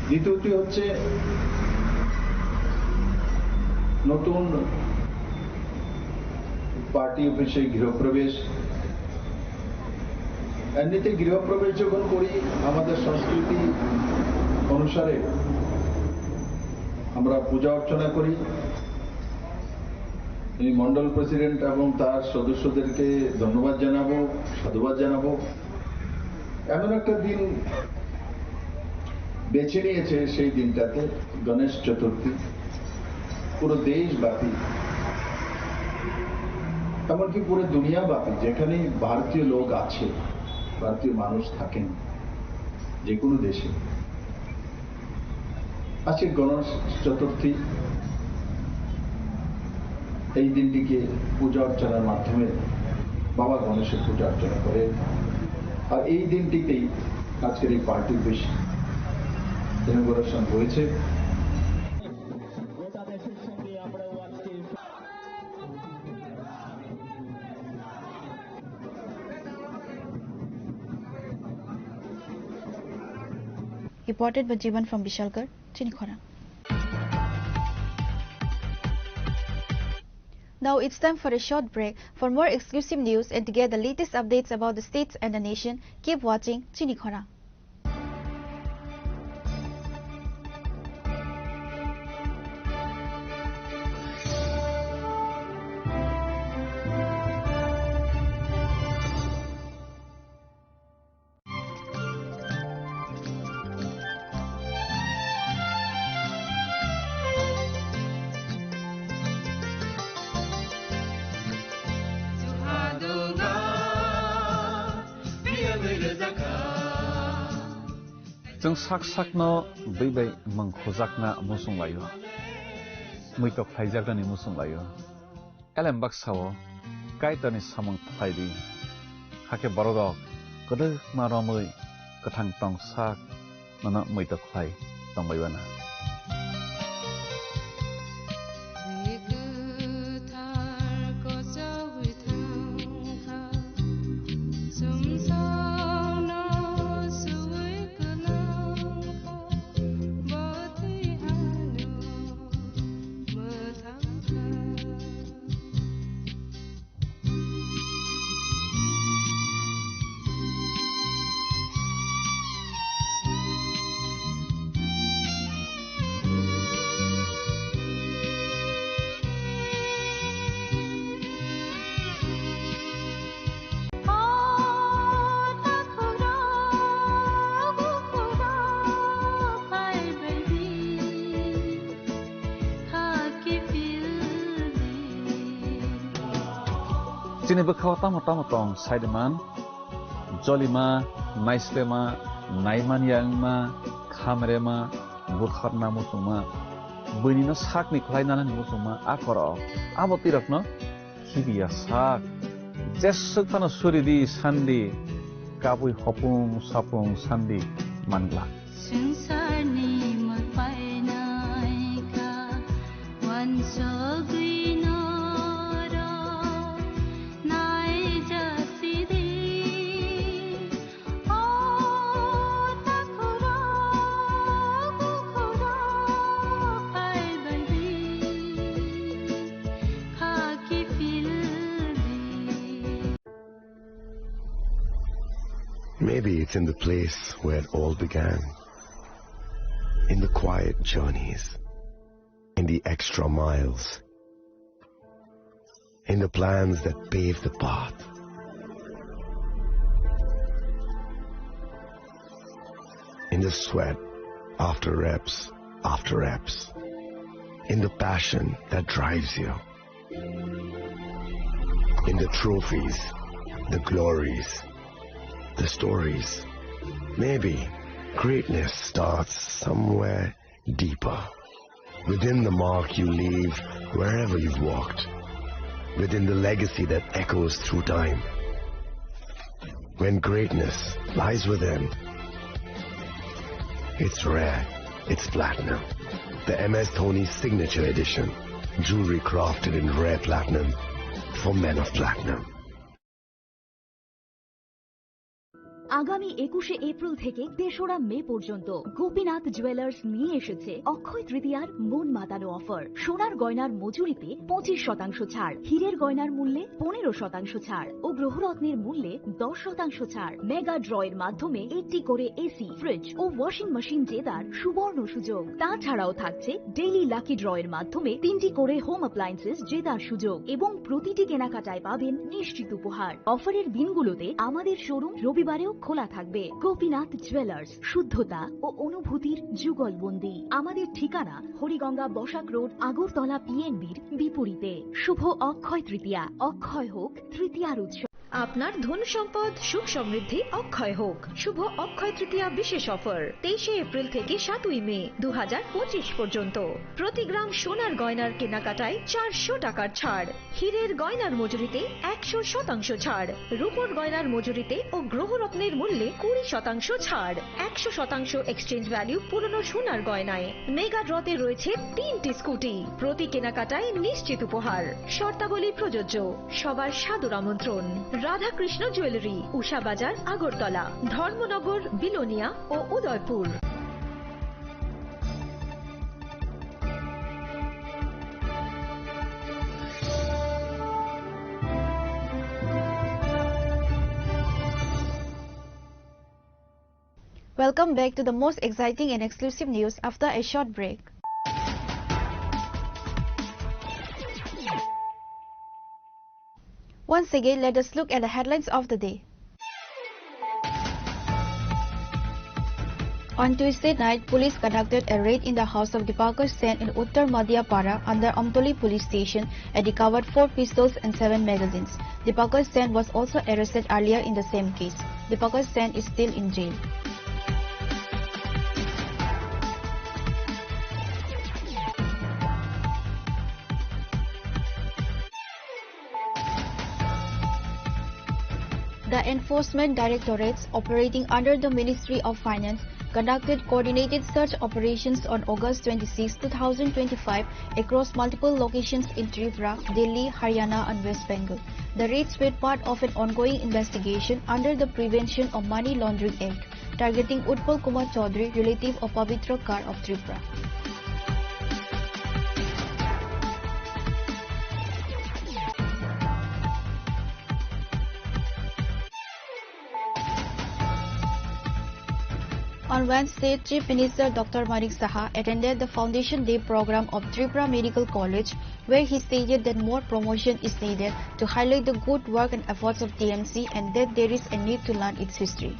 দ্বিতীয়টি হচ্ছে নতুন party অফিসে গৃহপ্রবেশ। এমনিতে গৃহপ্রবেশ যখন করি আমাদের সংস্কৃতি অনুসারে আমরা পূজা অর্চনা করি। এই মন্ডল প্রেসিডেন্ট এবং তার সদস্যদেরকে ধন্যবাদ জানাবো, সাধুবাদ জানাবো। এমন একটা দিন বেছে নিয়েছে, সেই দিনটাতে গণেশ চতুর্থী পুরো দেশব্যাপী, এমনকি পুরো দুনিয়াব্যাপী যেখানে ভারতীয় লোক আছে, ভারতীয় মানুষ থাকেন যে কোনো দেশে, আজকে গণেশ চতুর্থী। এই দিনটিকে পূজা অর্চনার মাধ্যমে বাবা গণেশের পূজা অর্চনা করে, আর এই দিনটিতেই আজকের এই পার্টির বেশ ইনগোরেশন হয়েছে। Reported by Jivan from Bishalgarh, Chinikhora. Now it's time for a short break. For more exclusive news and to get the latest updates about the states and the nation, keep watching Chinikhora. जों साक साकनो बैबाय मंखजाकना मुसुं लायो मैतक फाइजागनि मुसुं लायो एलेम बाक्साओ काइतानि सामं फाइरि हाके बरगक गदो मारमै गथां टं साक नना मैतक phi तंबायबाना Sini bekau tamu-tamu tong Saideman, Jolima, Naislema, Naiman Yangma, Kamrema, Bukharna Musuma, Bunino Sak Niklaina Musuma, Akoro, Abotirakno, Hibia Sak, Jesukana Suridi, Sandi, Kabui Hopung, Sapung, Sandi, Mangla. Maybe it's in the place where it all began, in the quiet journeys, in the extra miles, in the plans that pave the path. In the sweat after reps, in the passion that drives you, in the trophies, the glories, the stories. Maybe greatness starts somewhere deeper, within the mark you leave wherever you've walked, within the legacy that echoes through time. When greatness lies within, It's rare. It's platinum. The MS Dhoni Signature Edition. Jewelry crafted in rare platinum for men of platinum. আগামী 21শে April থেকে 3রা মে পর্যন্ত Gopinath jewellers নিয়ে এসেছে অক্ষয় তৃতীয়ার মন মাতানো offer. সোনার গয়নার মজুরিতে 25% ছাড়, হীরের গয়নার মূল্যে 15% ছাড় ও গ্রহরত্নের মূল্যে 10% ছাড়। মেগা ড্রয়ের মাধ্যমে একটি করে এসি, ফ্রিজ ও ওয়াশিং মেশিন জেতার সুবর্ণ সুযোগ। তাছাড়াও থাকছে ডেইলি লাকি ড্রয়ের মাধ্যমে 3টি করে হোম অ্যাপ্লায়েন্সেস জেতার সুযোগ এবং প্রতিটি কেনাকাটায় পাবেন নিশ্চিত উপহার। অফারের দিনগুলোতে আমাদের শোরুম রবিবারেও খোলা থাকবে। গোপীনাথ জুয়েলার্স, শুদ্ধতা ও অনুভূতির যুগলবন্দী। আমাদের ঠিকানা হরিগঙ্গা বসাক রোড, আগরতলা পিএনবির বিপরীতে। শুভ অক্ষয় তৃতীয়া। অক্ষয় হোক তৃতীয়ার উৎসব। আপনার ধন সম্পদ সুখ সমৃদ্ধি অক্ষয় হোক। শুভ অক্ষয় তৃতীয়া বিশেষ অফার 23শে এপ্রিল থেকে 7ই মে 2025 পর্যন্ত। প্রতি গ্রাম সোনার গয়নার কেনাকাটায় 400 টাকার ছাড়, হীরের গয়নার মজুরিতে 100% ছাড়, রূপোর গয়নার মজুরিতে ও গ্রহরত্নের মূল্যে 20% ছাড়, 100% এক্সচেঞ্জ ভ্যালু পুরনো সোনার গয়নায়। মেগা ড্রতে রয়েছে 3টি স্কুটি। প্রতি কেনাকাটায় নিশ্চিত উপহার। শর্তাবলী প্রযোজ্য। সবার সাদর আমন্ত্রণ। রাধাকৃষ্ণ জুয়েলারি, উষা বাজার, আগরতলা, ধর্মনগর, বিলোনিয়া ও Udaipur. Welcome back to the most exciting and exclusive news after a short break. Once again, let us look at the headlines of the day. On Tuesday night, police conducted a raid in the house of Dipakar Sen in Uttar Madhya Para under Amtoli police station and recovered 4 pistols and 7 magazines. Dipakar Sen was also arrested earlier in the same case. Dipakar Sen is still in jail. The Enforcement Directorates operating under the Ministry of Finance conducted coordinated search operations on August 26, 2025 across multiple locations in Tripura, Delhi, Haryana and West Bengal. The raids were part of an ongoing investigation under the Prevention of Money Laundering Act, targeting Utpal Kumar Chaudhary, relative of Pavitra Kar of Tripura. On Wednesday, Chief Minister Dr. Manik Saha attended the Foundation Day program of Tripura Medical College, where he stated that more promotion is needed to highlight the good work and efforts of TMC and that there is a need to learn its history.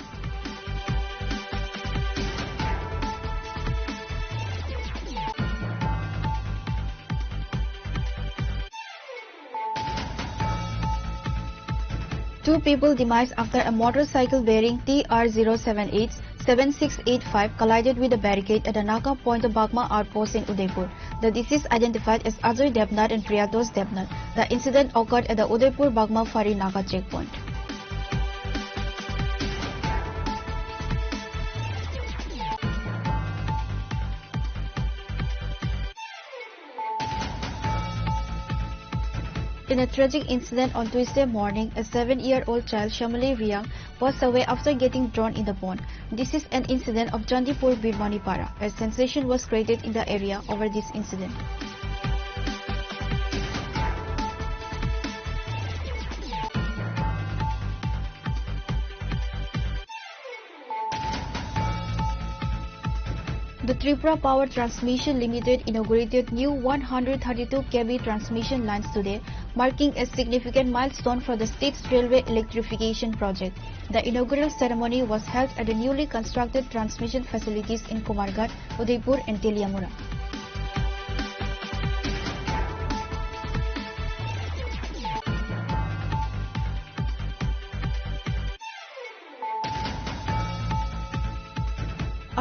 Two people demised after a motorcycle bearing TR078 7685 collided with a barricade at the Naka Point of Bagma outpost in Udaipur. The deceased identified as Ajay Debnath and Priyados Debnath. The incident occurred at the Udaipur Bagma Fari Naka checkpoint. In a tragic incident on Tuesday morning, a 7-year-old child, Shamali Riyang, passed away after getting drawn in the pond. This is an incident of Jandipur Birmanipara. A sensation was created in the area over this incident. The Tripura Power Transmission Limited inaugurated new 132 kV transmission lines today, marking a significant milestone for the state's railway electrification project. The inaugural ceremony was held at the newly constructed transmission facilities in Kumarghat, Udaipur and Teliamura.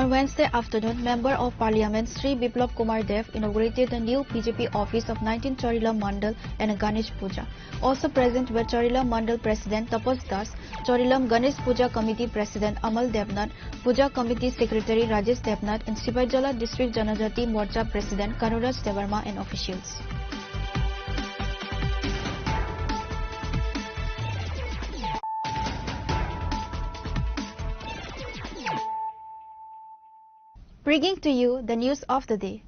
On Wednesday afternoon, Member of Parliament Sri Biplab Kumar Dev inaugurated the new BJP office of 19 Chorila Mandal and a Ganesh Puja. Also present were Chorila Mandal President Tapas Das, Chorilam Ganesh Puja Committee President Amal Devnath, Puja Committee Secretary Rajesh Devnath, and Sipaijala District Janajati Morcha President Kanuraj Devarma and officials. Bringing to you the news of the day.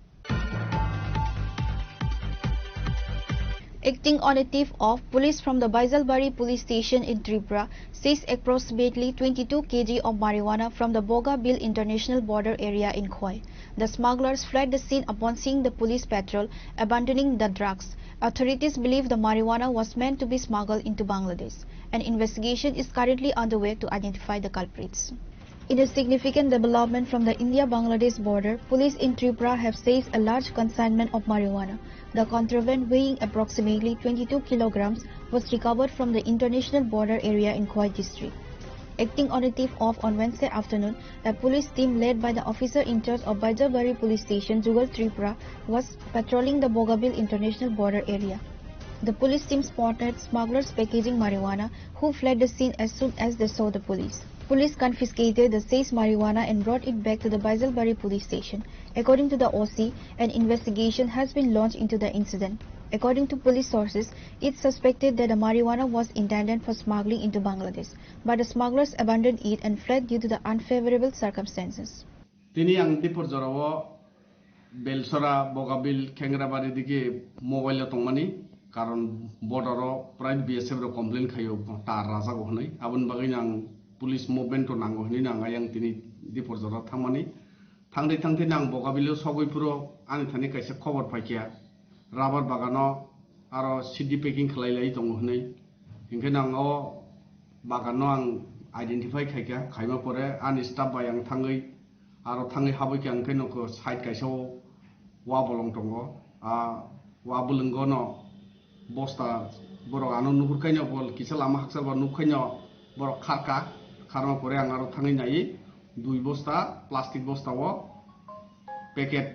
Acting on a tip of police from the Baisalbari police station in Tripura seized approximately 22 kg of marijuana from the Bogabil International Border area in Khoi. The smugglers fled the scene upon seeing the police patrol, abandoning the drugs. Authorities believe the marijuana was meant to be smuggled into Bangladesh. An investigation is currently underway to identify the culprits. In a significant development from the India-Bangladesh border, police in Tripura have seized a large consignment of marijuana. The contraband, weighing approximately 22 kilograms, was recovered from the international border area in Khoi district. Acting on a tip-off on Wednesday afternoon, a police team led by the officer in charge of Baijalbari police station, Jugal Tripura, was patrolling the Bogabil international border area. The police team spotted smugglers packaging marijuana, who fled the scene as soon as they saw the police. Police confiscated the seized marijuana and brought it back to the Baisalbari police station. According to the OC, an investigation has been launched into the incident. According to police sources, it's suspected that the marijuana was intended for smuggling into Bangladesh, but the smugglers abandoned it and fled due to the unfavorable circumstances. তিনি আংদিপুর জরাও বেলসরা বগাবিল খেংরাবাড়ি দিকে মোবাইলে তংমানি কারণ বর্ডারও প্রায় BSF র complain খাইও তার রাজা গহনাই আবুন বাগিন আং পুলিশ মুভমেন্ট নাঙ্গো হনি নাঙ্গা yang তিনি দিপুর জরা থাংমানি থাংদে থাংতে নাং বগাবিল সগৈপুরো আনি থানি কাইসে খবর পাইকিয়া রাবার বাগানো আর সিডি পেকিং খালাইলাই দङ হनै ইনকে নাং ও বাগানো আং আইডেন্টিফাই খাইকা খাইমা পরে আনি স্টাফ বাই আং থাङै আর থাङै হাবैके आंखै नखो साइड काइसाव वा बलं दङ वा बुलंगनो बस्ता बर आनो नुहुरखायनो बल किसा लामा हाकसाबा नुखायनो बर खारका खारमा परे आं आरो थाङै नायै दुई बस्ता प्लास्टिक बस्ताव packet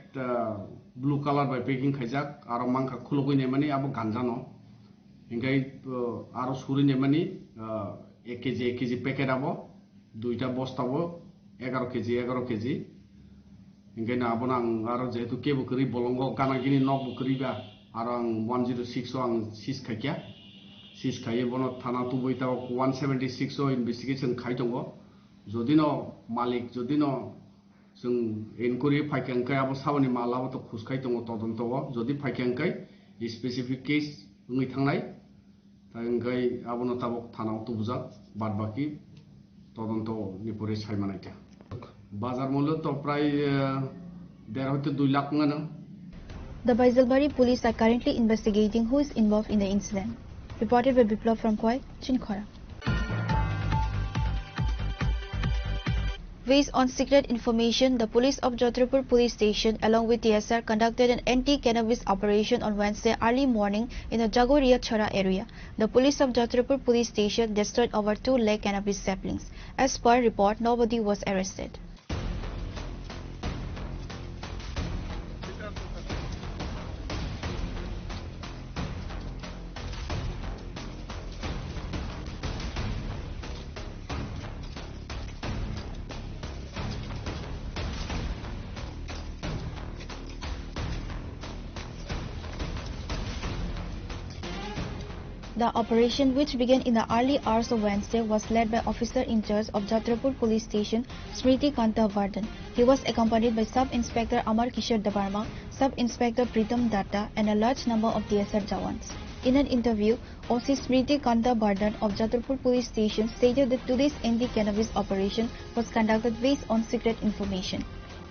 blue colour by packing खाइजाक आरो मांखा खुलगैने माने आबो गांजानो इंगाय आरो सुरिने माने 1 केजी पैकेट आबो दुईटा बस्तावो 11 केजी इंगाय ना आबो आं आरो जेहेतु केबो करि बलंग गानागिनि नक बुकरिबा आरो आं 106 आं सिस खाइया सिस खाइए बनो थाना तुबैता 176 इनभेस्टिगेशन खाइ दङ जदिनो मालिक जदिनो जों इनक्वायरि फाइखांखाय आबो सावनि मालाबो तो खुसखाय दङ तदन्तव जदि फाइखांखाय स्पेसिफिक केस उङै थांनाय तांगाय आबोनो ताबक थानाव तुबुजा बाद बाकी तदन्त निपरे सायमानायता बाजार मूल्य तो प्राय 1.5 to 2 lakh ngano. The Baisalbari police are currently investigating who is involved in the incident. Reported by Biplab from Khoi, Chinkhora. Based on secret information, the police of Jodhpur police station along with TSR conducted an anti-cannabis operation on Wednesday early morning in the Jagoria Chhara area. The police of Jodhpur police station destroyed over 2 lakh cannabis saplings. As per report, nobody was arrested. The operation, which began in the early hours of Wednesday, was led by officer in charge of Jodhpur police station, Smriti Kanta Vardhan. He was accompanied by Sub-Inspector Amar Kishore Debarma, Sub-Inspector Pritam Datta, and a large number of TSR Jawans. In an interview, OC Smriti Kanta Vardhan of Jodhpur police station stated that today's anti-cannabis operation was conducted based on secret information.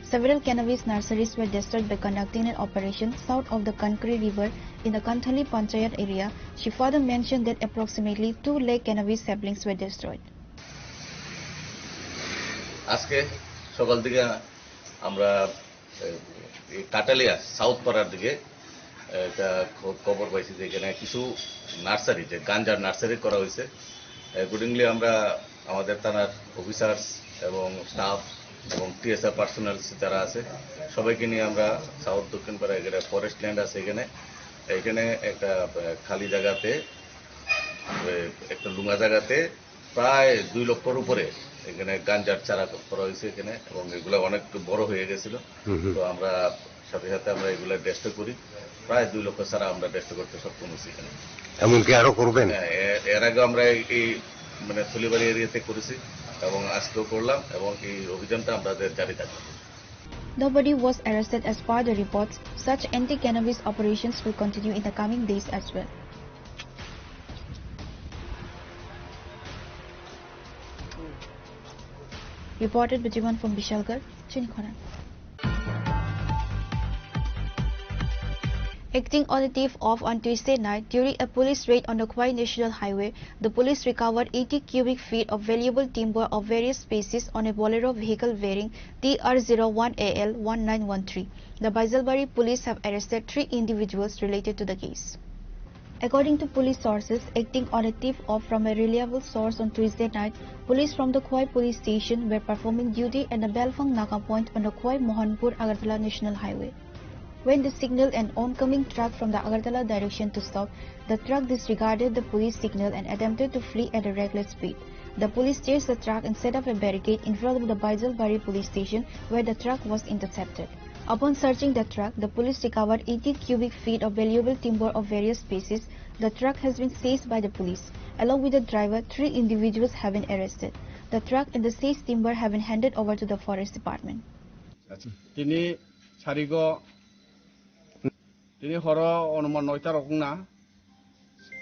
Several cannabis nurseries were destroyed by conducting an operation south of the Kankri River in the Kanthali Panchayat area. She further mentioned that approximately 2 lakh cannabis saplings were destroyed. আজকে সকাল থেকে আমরা Kathalia south পাড়ার দিকে একটা খবর পাইছি যে এখানে কিছু নার্সারি যে গাঞ্জার নার্সারি করা হয়েছে। অ্যাকর্ডিংলি আমরা আমাদের থানার অফিসার্স এবং স্টাফ এবং টিএসআর পার্সোনাল যারা আছে সবাইকে নিয়ে আমরা সাউথ দক্ষিণপাড়া এখানে ফরেস্ট ল্যান্ড আছে এখানে একটা খালি জায়গাতে একটা লুঙ্গা জায়গাতে প্রায় 2 লক্ষর উপরে এখানে গাঞ্জার চারা করা হয়েছে এখানে, এবং এগুলো অনেক বড় হয়ে গেছিল। তো আমরা সাথে সাথে আমরা এগুলো ডেস্ট করি, প্রায় 2 লক্ষ চারা আমরা ডেস্ট করতে সক্ষম হয়েছি এখানে। এমনকি আরো করবেন? এর আগে আমরা এই মানে থলিবাড়ি এরিয়াতে করেছি এবং আজকেও করলাম, এবং এই অভিযানটা আমাদের জারি থাকবে। Nobody was arrested as per the reports. Such anti-cannabis operations will continue in the coming days as well. Reported by Jivan from Bishalgarh, Chinkhona. Acting on a tip off on Tuesday night during a police raid on the Khwai National Highway, the police recovered 80 cubic feet of valuable timber of various species on a Bolero vehicle bearing TR01AL1913. The Baisalbari police have arrested 3 individuals related to the case. According to police sources, acting on a tip-off from a reliable source on Tuesday night, police from the Khwai police station were performing duty at the Belfang Naka point on the Khwai Mohanpur Agartala National Highway. When they signaled an oncoming truck from the Agartala direction to stop, the truck disregarded the police signal and attempted to flee at a reckless speed. The police chased the truck and set up a barricade in front of the Baisalbari police station, where the truck was intercepted. Upon searching the truck, the police recovered 80 cubic feet of valuable timber of various species. The truck has been seized by the police. Along with the driver, 3 individuals have been arrested. The truck and the seized timber have been handed over to the forest department. তিনি হর অনুমান 9টা রকম না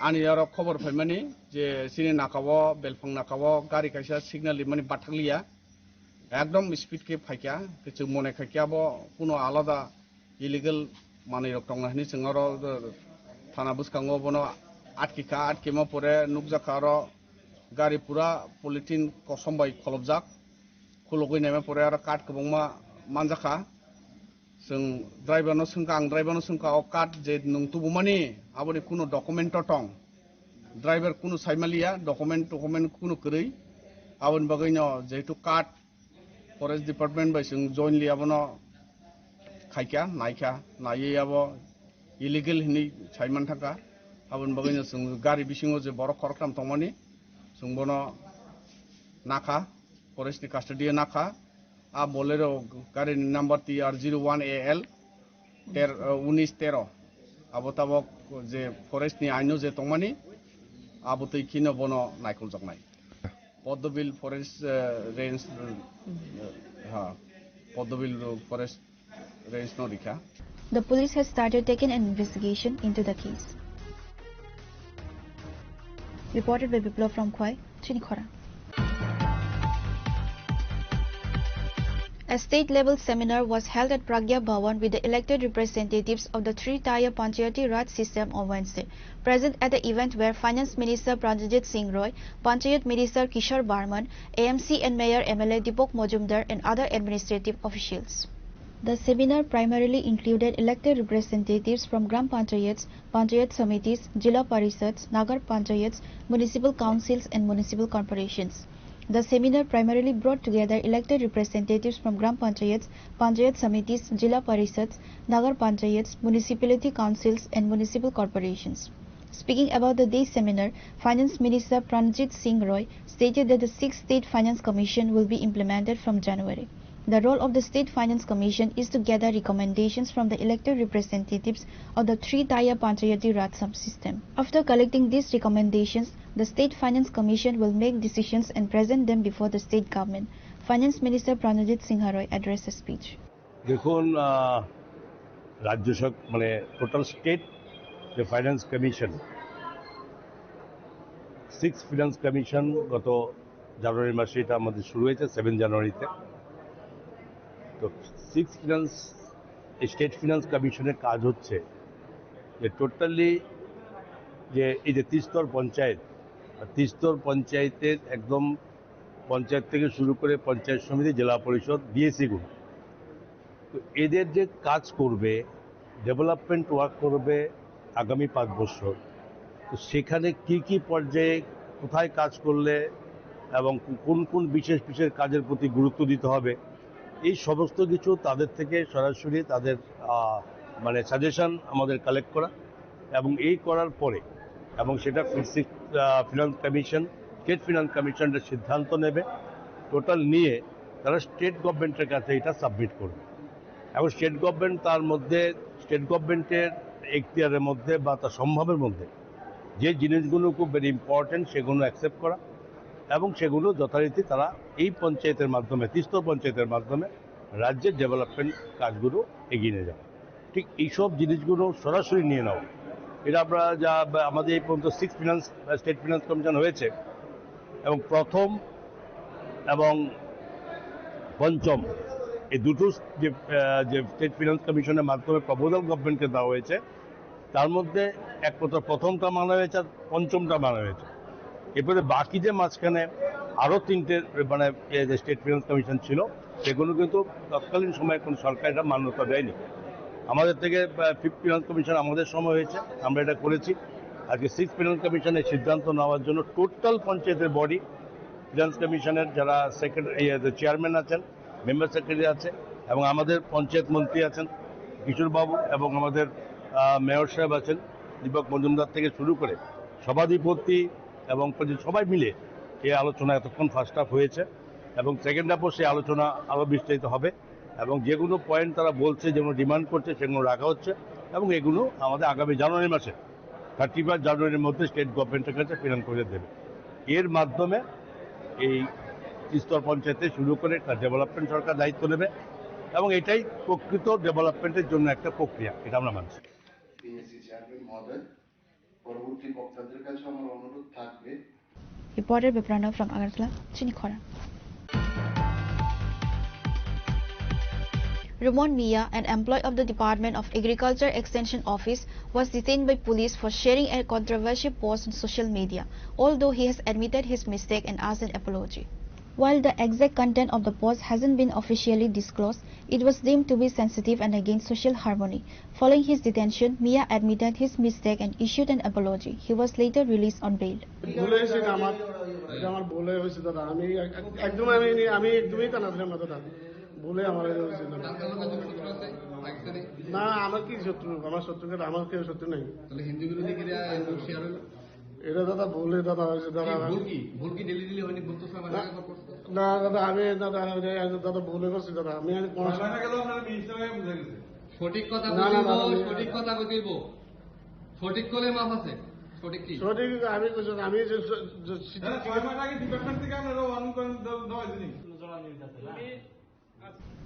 আনি আর খবর ফাইমানি যে সিনে নাকাবো বেলফং নাকাবো গাড়ি কাইসা signal মানে বাঠালিয়া একদম স্পিড কে ফাইকা কিছু মনে খাইকাবো কোনো আলাদা ইলিগাল মানে রকটংনানি সিংহর থানা বুসকাঙ্গো বনো আটকিমা পরে নুকজাকার গাড়ি পুরা পলিথিন কসমবাই খলবজাক খুলগৈ নেমে পরে আর কাট কবংমা মানজাখা जों ड्राइभारनो सोंखा आं ड्राइभारनो सोंखा काट जे नंतुबुमानि आबनि कुनो डकुमेन्ट टं ड्राइभार कुनो साइमालिया डकुमेन्ट कुनो करै आबनि बागैनो जेतु काट फरेस्ट डिपार्टमेन्ट बाय जों जयनलि आबनो खाइका नायका नायैयाबो इलिगेल हिनि साइमान थाका आबनि बागैनो जों गारि बिसिङो जे बर खरखाम तंमानि जों बनो नाका फरेस्टनि कास्टडिया नाका आ बोलेरो गाड़ी नंबर TR01AL 1913 आबो ताबो जे फरेस्ट नि आइनो जे तंमानि आबो तै किनो बनो नायखल जगनाय Padmabil forest range Padmabil forest range नो दिखा. The police has started taking an investigation into the case. Reported by Biplov from Khwai, Chinkhona. A state-level seminar was held at Pragya Bhawan with the elected representatives of the 3-tier Panchayati Raj system on Wednesday. Present at the event were Finance Minister Pranjit Singh Roy, Panchayat Minister Kishore Barman, AMC and Mayor MLA Deepak Majumdar and other administrative officials. The seminar primarily included elected representatives from Gram Panchayats, Panchayat Samitis, Jilla Parishads, Nagar Panchayats, municipal councils and municipal corporations. The seminar primarily brought together elected representatives from Gram Panchayats, Panchayat Samitis, Jilla Parishads, Nagar Panchayats, municipality councils and municipal corporations. Speaking about the day's seminar, Finance Minister Pranjit Singh Roy stated that the 6th State Finance Commission will be implemented from January. The role of the State Finance Commission is to gather recommendations from the elected representatives of the 3-tier Panchayati Raj system. After collecting these recommendations, the State Finance Commission will make decisions and present them before the state government. Finance Minister Pranjit Singh Roy addressed a speech. দেখুন রাজ্য মানে total state যে finance commission 6 finance commission গত জানুয়ারি মাসে এটা আমাদের শুরু হয়েছে 7 জানুয়ারিতে। তো 6 ফিনান্স স্টেট ফিনান্স কমিশনের কাজ হচ্ছে যে টোটালি যে এই যে 30 স্তর পঞ্চায়েত 30 স্তর পঞ্চায়েতের একদম পঞ্চায়েত থেকে শুরু করে পঞ্চায়েত সমিতি জেলা পরিষদ বিএসসিগুলো তো এদের যে কাজ করবে ডেভেলপমেন্ট ওয়ার্ক করবে আগামী 5 বছর তো সেখানে কি পর্যায়ে কোথায় কাজ করলে এবং কোন কোন বিশেষ কাজের প্রতি গুরুত্ব দিতে হবে এই সমস্ত কিছু তাদের থেকে সরাসরি তাদের মানে সাজেশন আমাদের কালেক্ট করা এবং এই করার পরে এবং সেটা ফিনান্স কমিশন স্টেট ফিনান্স কমিশনের সিদ্ধান্ত নেবে, টোটাল নিয়ে তারা স্টেট গভর্নমেন্টের কাছে এটা সাবমিট করবে এবং স্টেট গভর্নমেন্ট তার মধ্যে স্টেট গভর্নমেন্টের এখতিয়ারের মধ্যে বা তার সম্ভাবের মধ্যে যে জিনিসগুলো খুব ভেরি ইম্পর্টেন্ট সেগুলো অ্যাকসেপ্ট করা এবং সেগুলো যথারীতি তারা এই পঞ্চায়েতের মাধ্যমে তিস্তর পঞ্চায়েতের মাধ্যমে রাজ্যের ডেভেলপমেন্ট কাজগুলো এগিয়ে নিয়ে যাওয়া। ঠিক এইসব জিনিসগুলো সরাসরি নিয়ে নেওয়া, এটা আমরা যা আমাদের এই পর্যন্ত স্টেট ফিনান্স কমিশন হয়েছে এবং প্রথম এবং পঞ্চম এই দুটো যে স্টেট ফিনান্স কমিশনের মাধ্যমে প্রপোজাল গভর্নমেন্টকে দেওয়া হয়েছে তার মধ্যে একমাত্র প্রথমটা মানা হয়েছে আর পঞ্চমটা মানা হয়েছে। এরপরে বাকি যে মাঝখানে আরও তিনটে মানে যে স্টেট ফিনান্স কমিশন ছিল সেগুলো কিন্তু তৎকালীন সময়ে কোনো সরকার এটা মান্যতা দেয়নি। আমাদের থেকে ফিফথ ফিনান্স কমিশন আমাদের সময় হয়েছে, আমরা এটা করেছি। আজকে সিক্স ফিনান্স কমিশনের সিদ্ধান্ত নেওয়ার জন্য টোটাল পঞ্চায়েতের বডি ফিনান্স কমিশনের যারা চেয়ারম্যান আছেন, মেম্বার সেক্রেটারি আছে এবং আমাদের পঞ্চায়েত মন্ত্রী আছেন কিশোরবাবু এবং আমাদের মেয়র সাহেব আছেন দীপক মজুমদার থেকে শুরু করে সভাধিপতি এবং সবাই মিলে এই আলোচনা এতক্ষণ ফার্স্ট হাফ হয়েছে এবং সেকেন্ড হাফও সেই আলোচনা আরও বিস্তারিত হবে এবং যেগুলো পয়েন্ট তারা বলছে যেগুলো ডিমান্ড করছে সেগুলো রাখা হচ্ছে এবং এগুলো আমাদের আগামী জানুয়ারি মাসে 31 জানুয়ারির মধ্যে স্টেট গভর্নমেন্টের কাছে প্রেরণ করে দেবে। এর মাধ্যমে এই স্তর পঞ্চায়েতে শুরু করে একটা ডেভেলপমেন্ট সরকার দায়িত্ব নেবে এবং এটাই প্রকৃত ডেভেলপমেন্টের জন্য একটা প্রক্রিয়া, এটা আমরা মানছি। পরবর্তী বক্তাদের কাছে আমার অনুরোধ থাকবে। Reporter Biprana from Agartala, Chinikhora. Ramon Mia, an employee of the Department of Agriculture Extension Office, was detained by police for sharing a controversial post on social media, although he has admitted his mistake and asked an apology. While the exact content of the post hasn't been officially disclosed, it was deemed to be sensitive and against social harmony. Following his detention, Mia admitted his mistake and issued an apology. He was later released on bail. না আমার কি শত্রু, আমার শত্রুকে আমার কেউ শত্রু নেই। তাহলে হিন্দু বিরোধী এটা দাদা ভুলে দাদা হয়েছে দাদা। ভুল কি ডেলি ডেলি হয়নি? না দাদা আমি দাদা ভুলে করছি দাদা। আমি সঠিক কথা সঠিক কথা কইব, সঠিক করলে মাপ আছে। সঠিক কি সঠিক আমি আমি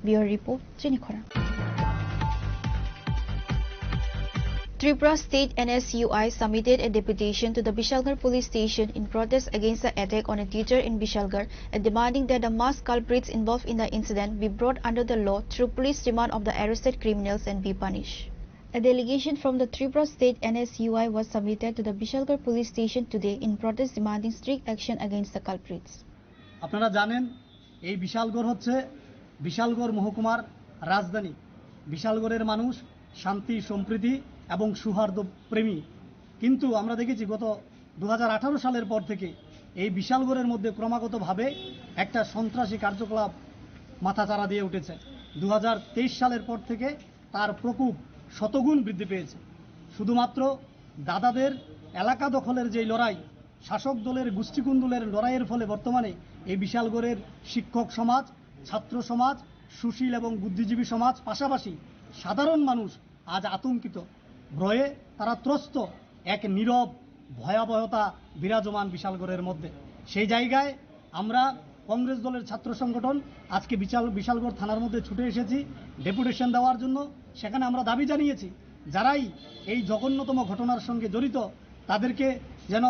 Bureau Report, Chinikhora. Tripura State NSUI submitted a deputation to the Bishalgarh police station in protest against the attack on a teacher in Bishalgarh and demanding that the masked culprits involved in the incident be brought under the law through police remand of the arrested criminals and be punished. A delegation from the Tripura State NSUI was submitted to the Bishalgarh police station today in protest demanding strict action against the culprits. আপনারা জানেন এই বিশালগড় হচ্ছে বিশালগড় মহকুমার রাজধানী। বিশালগড়ের মানুষ শান্তি সম্প্রীতি এবং সৌহার্দ্য প্রেমী, কিন্তু আমরা দেখেছি গত 2018 সালের পর থেকে এই বিশালগড়ের মধ্যে ক্রমাগতভাবে একটা সন্ত্রাসী কার্যকলাপ মাথাচাড়া দিয়ে উঠেছে। 2023 সালের পর থেকে তার প্রকোপ শতগুণ বৃদ্ধি পেয়েছে। শুধুমাত্র দাদাদের এলাকা দখলের যেই লড়াই, শাসক দলের গোষ্ঠীকুন্দলের লড়াইয়ের ফলে বর্তমানে এই বিশালগড়ের শিক্ষক সমাজ, ছাত্র সমাজ, সুশীল এবং বুদ্ধিজীবী সমাজ, পাশাপাশি সাধারণ মানুষ আজ আতঙ্কিত, ভয়ে তারা ত্রস্ত। এক নীরব ভয়াবহতা বিরাজমান বিশালগড়ের মধ্যে। সেই জায়গায় আমরা কংগ্রেস দলের ছাত্র সংগঠন আজকে বিশালগড় থানার মধ্যে ছুটে এসেছি ডেপুটেশন দেওয়ার জন্য। সেখানে আমরা দাবি জানিয়েছি যারাই এই জঘন্যতম ঘটনার সঙ্গে জড়িত তাদেরকে যেন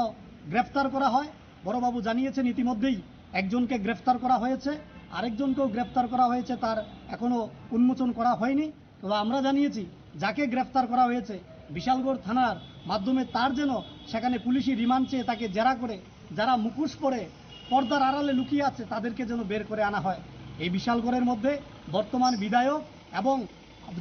গ্রেফতার করা হয়। বড়বাবু জানিয়েছেন ইতিমধ্যেই একজনকে গ্রেফতার করা হয়েছে, আরেকজনকেও গ্রেফতার করা হয়েছে, তার এখনও উন্মোচন করা হয়নি। তবে আমরা জানিয়েছি যাকে গ্রেফতার করা হয়েছে বিশালগড় থানার মাধ্যমে তার যেন সেখানে পুলিশি রিমান্ড চেয়ে তাকে জেরা করে যারা মুখোশ পরে পর্দার আড়ালে লুকিয়ে আছে তাদেরকে যেন বের করে আনা হয়। এই বিশালগড়ের মধ্যে বর্তমান বিধায়ক এবং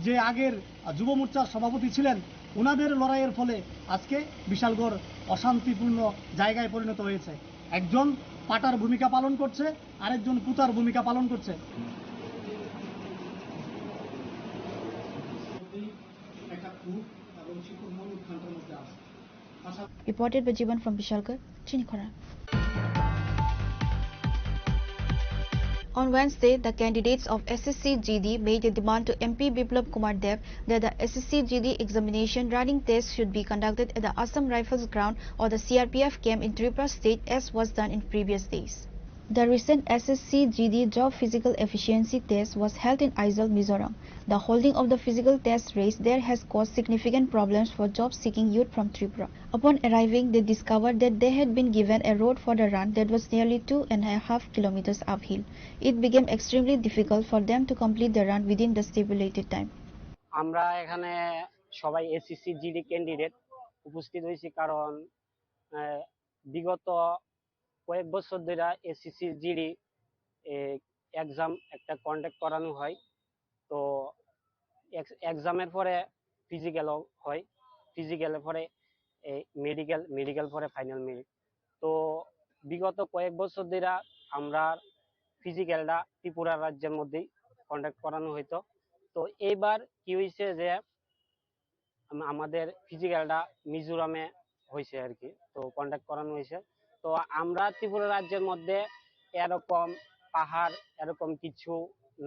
যে আগের যুব মোর্চার সভাপতি ছিলেন ওনাদের লড়াইয়ের ফলে আজকে বিশালগড় অশান্তিপূর্ণ জায়গায় পরিণত হয়েছে। একজন পাটার ভূমিকা পালন করছে, আরেকজন পুতার ভূমিকা পালন করছে। খুব এবং শিক্ষক মন উৎকণ্ঠার মধ্যে আছে। Reported by Jivan from Bishalgarh, Chinikhara. On Wednesday, the candidates of SSC GD made a demand to MP Biplab Kumar Dev that the SSC GD examination running test should be conducted at the Assam Rifles ground or the CRPF camp in Tripura state as was done in previous days. The recent SSC GD job physical efficiency test was held in Aizawl, Mizoram. The holding of the physical test race there has caused significant problems for job-seeking youth from Tripura. Upon arriving, they discovered that they had been given a road for the run that was nearly 2.5 kilometers uphill. It became extremely difficult for them to complete the run within the stipulated time. আমরা এখানে সবাই SSC GD candidate উপস্থিত হয়েছি, কারণ বিগত কয়েক বছর ধরে এসএসসি জিডি এক্সাম একটা কন্ডাক্ট করানো হয়। তো এক্সামের পরে ফিজিক্যাল হয়, ফিজিক্যালের পরে মেডিকেল পরে ফাইনাল মেরিট। তো বিগত কয়েক বছর ধরে আমরা ফিজিক্যালটা ত্রিপুরা রাজ্যের মধ্যেই কন্ডাক্ট করানো হইতো। তো এইবার কি হয়েছে যে আমাদের ফিজিক্যালটা মিজোরামে হয়েছে আর কি, তো কন্ডাক্ট করানো হয়েছে। তো আমরা ত্রিপুরা রাজ্যের মধ্যে এরকম পাহাড় এরকম কিছু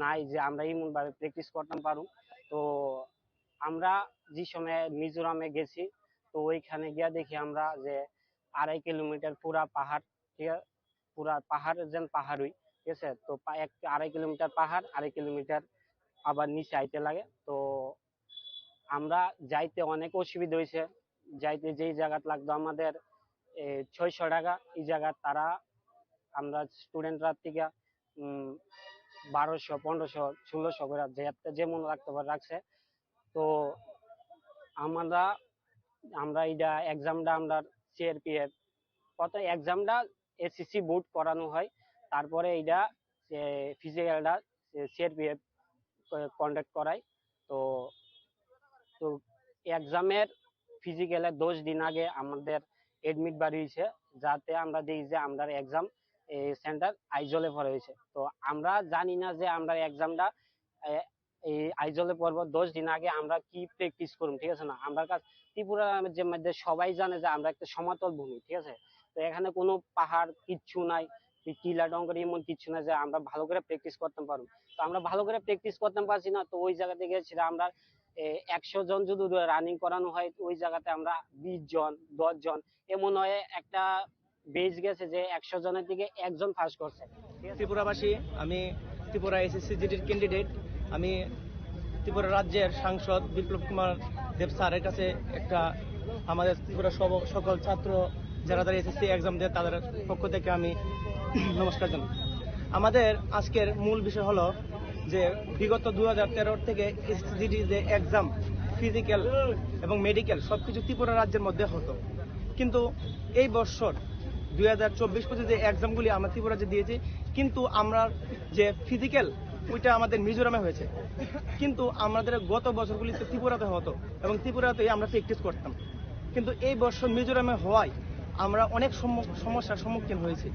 নাই যে আমরা এমনভাবে প্র্যাকটিস করতে পারুম। তো আমরা যে সময় মিজোরামে গেছি, তো ওইখানে গিয়া দেখি আমরা যে 2.5 কিলোমিটার পুরা পাহাড়, ঠিক আছে, পুরা পাহাড় যেন পাহাড়ই, ঠিক আছে। তো 2.5 কিলোমিটার পাহাড়, 2.5 কিলোমিটার আবার নিচে আইতে লাগে। তো আমরা যাইতে অনেক অসুবিধা হয়েছে। যাইতে যেই জায়গাত লাগতো আমাদের 600 টাকা, এই জায়গা তারা আমরা স্টুডেন্টরা থেকে 1200, 1500, 1600 করে যেমন রাখতে পারে রাখছে। তো আমরা এটা এক্সামটা আমরা সিআরপিএফ কত এক্সামটা এসএসসি বোর্ড করানো হয়, তারপরে এইটা ফিজিক্যালটা সিআরপিএফ কন্ডাক্ট করায়। তো এক্সামের ফিজিক্যালের 10 দিন আগে আমাদের এডমিট বাড়িয়েছে, যাতে আমরা দেখি যে আমরা এক্সাম সেন্টার আইজলে পড়ে হয়েছে। তো আমরা জানি না যে আমরা এক্সামটা এই আইজলে পড়ব 10 দিন আগে আমরা কি প্র্যাকটিস করব, ঠিক আছে না। আমরা কাছে ত্রিপুরার যে মধ্যে সবাই জানে যে আমরা একটা সমতল ভূমি, ঠিক আছে। তো এখানে কোনো পাহাড় কিচ্ছু নাই, টিলা ডঙ্গর এমন কিছু না যে আমরা ভালো করে প্র্যাকটিস করতে পারবো। তো আমরা ভালো করে প্র্যাকটিস করতে পারছি না। তো ওই জায়গাতে গেছিলাম আমরা 100 জন যদি রানিং করানো হয়, ওই জায়গাতে আমরা 20 জন 10 জন এমন হয়ে একটা বেজ গেছে যে 100 জনের দিকে একজন ফার্স্ট করছে। ত্রিপুরাবাসী, আমি ত্রিপুরা এসএসসি জিডির ক্যান্ডিডেট। আমি ত্রিপুরা রাজ্যের সাংসদ বিপ্লব কুমার দেব স্যারের কাছে একটা আমাদের ত্রিপুরা সকল ছাত্র যারা তারা এসএসসি এক্সাম দেয় তাদের পক্ষ থেকে আমি নমস্কার জানাই। আমাদের আজকের মূল বিষয় হলো যে বিগত 2013 থেকে এসএসসি যে এক্সাম ফিজিক্যাল এবং মেডিকেল সবকিছু ত্রিপুরা রাজ্যের মধ্যে হতো, কিন্তু এই বছর 2024-25 যে এক্সামগুলি আমরা ত্রিপুরা রাজ্যে দিয়েছি, কিন্তু আমরা যে ফিজিক্যাল ওইটা আমাদের মিজোরামে হয়েছে, কিন্তু আমাদের গত বছরগুলিতে ত্রিপুরাতে হতো এবং ত্রিপুরাতেই আমরা প্র্যাকটিস করতাম। কিন্তু এই বছর মিজোরামে হওয়ায় আমরা অনেক সমস্যার সম্মুখীন হয়েছি।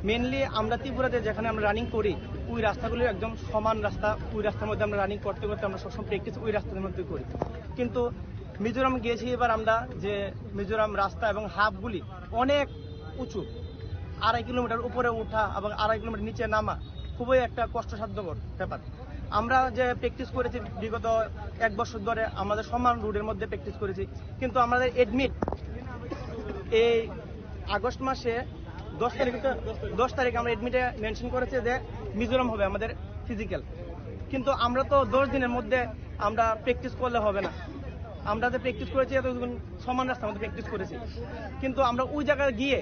মেনলি আমরা ত্রিপুরাতে যেখানে আমরা রানিং করি ওই রাস্তাগুলো একদম সমান রাস্তা, ওই রাস্তার মধ্যে আমরা রানিং করতে করতে আমরা সবসময় প্র্যাকটিস ওই রাস্তার মধ্যে করি। কিন্তু মিজোরাম গিয়েছি এবার আমরা, যে মিজোরাম রাস্তা এবং হাফগুলি অনেক উঁচু, 2.5 কিলোমিটার উপরে ওঠা এবং 2.5 কিলোমিটার নিচে নামা খুবই একটা কষ্টসাধ্যকর ব্যাপার। আমরা যে প্র্যাকটিস করেছি বিগত 1 বছর ধরে আমাদের সমান রুটের মধ্যে প্র্যাকটিস করেছি, কিন্তু আমাদের এডমিট এই আগস্ট মাসে 10 তারিখ আমরা এডমিটে মেনশন করেছে যে মিজোরাম হবে আমাদের ফিজিক্যাল। কিন্তু আমরা তো 10 দিনের মধ্যে আমরা প্র্যাকটিস করলে হবে না। আমরা যে প্র্যাকটিস করেছি এতক্ষণ সমান রাস্তার মধ্যে প্র্যাকটিস করেছি, কিন্তু আমরা ওই জায়গায় গিয়ে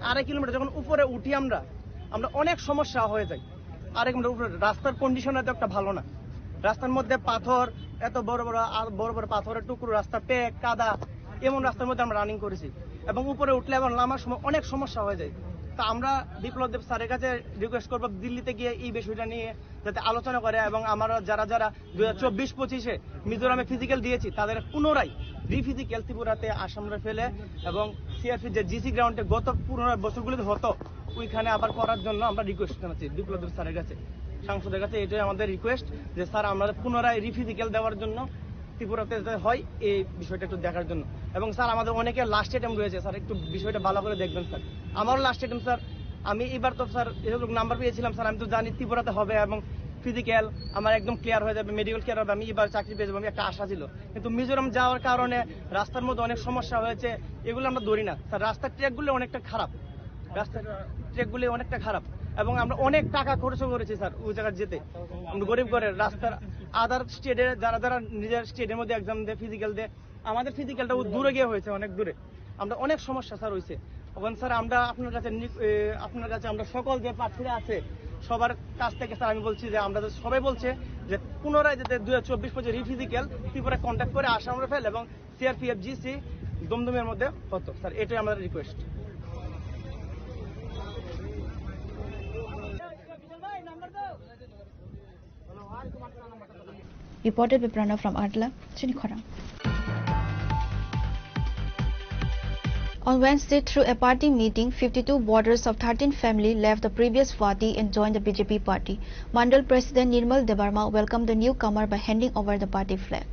2.5 কিলোমিটার যখন উপরে উঠি আমরা অনেক সমস্যা হয়ে যায়। 2.5 কিলোমিটার উপরে রাস্তার কন্ডিশন এত একটা ভালো না, রাস্তার মধ্যে পাথর, এত বড় বড় পাথরের টুকরো, রাস্তা প্যাক কাদা, এমন রাস্তার মধ্যে আমরা রানিং করেছি এবং উপরে উঠলে এবং নামার সময় অনেক সমস্যা হয়ে যায়। তা আমরা বিপ্লব দেব স্যারের কাছে রিকোয়েস্ট করবো দিল্লিতে গিয়ে এই বিষয়টা নিয়ে যাতে আলোচনা করে এবং আমরা যারা 2024-25-এ মিজোরামে ফিজিক্যাল দিয়েছি তাদের পুনরায় রিফিজিক্যাল ত্রিপুরাতে আসামরা ফেলে এবং সিআরপি যে জিসি গ্রাউন্ডে গত পুনরায় বছরগুলিতে হতো ওইখানে আবার করার জন্য আমরা রিকোয়েস্ট জানাচ্ছি বিপ্লব দেব স্যারের কাছে, সাংসদের কাছে। এটাই আমাদের রিকোয়েস্ট যে স্যার আমরা পুনরায় রিফিজিক্যাল দেওয়ার জন্য ত্রিপুরাতে হয় এই বিষয়টা একটু দেখার জন্য। এবং স্যার আমাদের অনেকে লাস্ট অ্যাটেম্প রয়েছে স্যার, একটু বিষয়টা ভালো করে দেখবেন স্যার। আমারও লাস্ট অ্যাটেম্প স্যার, আমি এবার তো স্যার এসব নাম্বার পেয়েছিলাম স্যার, আমি তো জানি ত্রিপুরাতে হবে এবং ফিজিক্যাল আমার একদম ক্লিয়ার হয়ে যাবে, মেডিকেল ক্লিয়ার হবে, আমি এবার চাকরি পেয়ে যাবো, আমি একটা আশা ছিল। কিন্তু মিজোরাম যাওয়ার কারণে রাস্তার মধ্যে অনেক সমস্যা হয়েছে, এগুলো আমরা ধরি না স্যার। রাস্তার ট্র্যাকগুলো অনেকটা খারাপ, রাস্তার ট্র্যাকগুলো অনেকটা খারাপ এবং আমরা অনেক টাকা খরচ করেছি স্যার ওই জায়গায় যেতে। আমরা গরিব ঘরের রাস্তার আদার স্টেটে যারা যারা নিজের স্টেটের মধ্যে এক্সাম দেয়, ফিজিক্যাল দেয়, আমাদের ফিজিক্যালটা দূরে গিয়ে হয়েছে, অনেক দূরে। আমরা অনেক সমস্যা স্যার হয়েছে। এখন স্যার আমরা আপনার কাছে আমরা সকল যে প্রার্থীরা আছে সবার কাছ থেকে স্যার আমি বলছি যে আমরা সবাই বলছে যে পুনরায় যাতে 2024-25 রিফিজিক্যাল ত্রিপুরা কন্ট্যাক্ট করে আসাম রাইফেল এবং সিআরপিএফ জিসি দমদমের মধ্যে হতো স্যার, এটাই আমাদের request. Reported by Pranav from Adla, Chinikhara. On Wednesday, through a party meeting, 52 voters of 13 family left the previous party and joined the BJP party. Mandal President Nirmal Debarma welcomed the newcomer by handing over the party flag.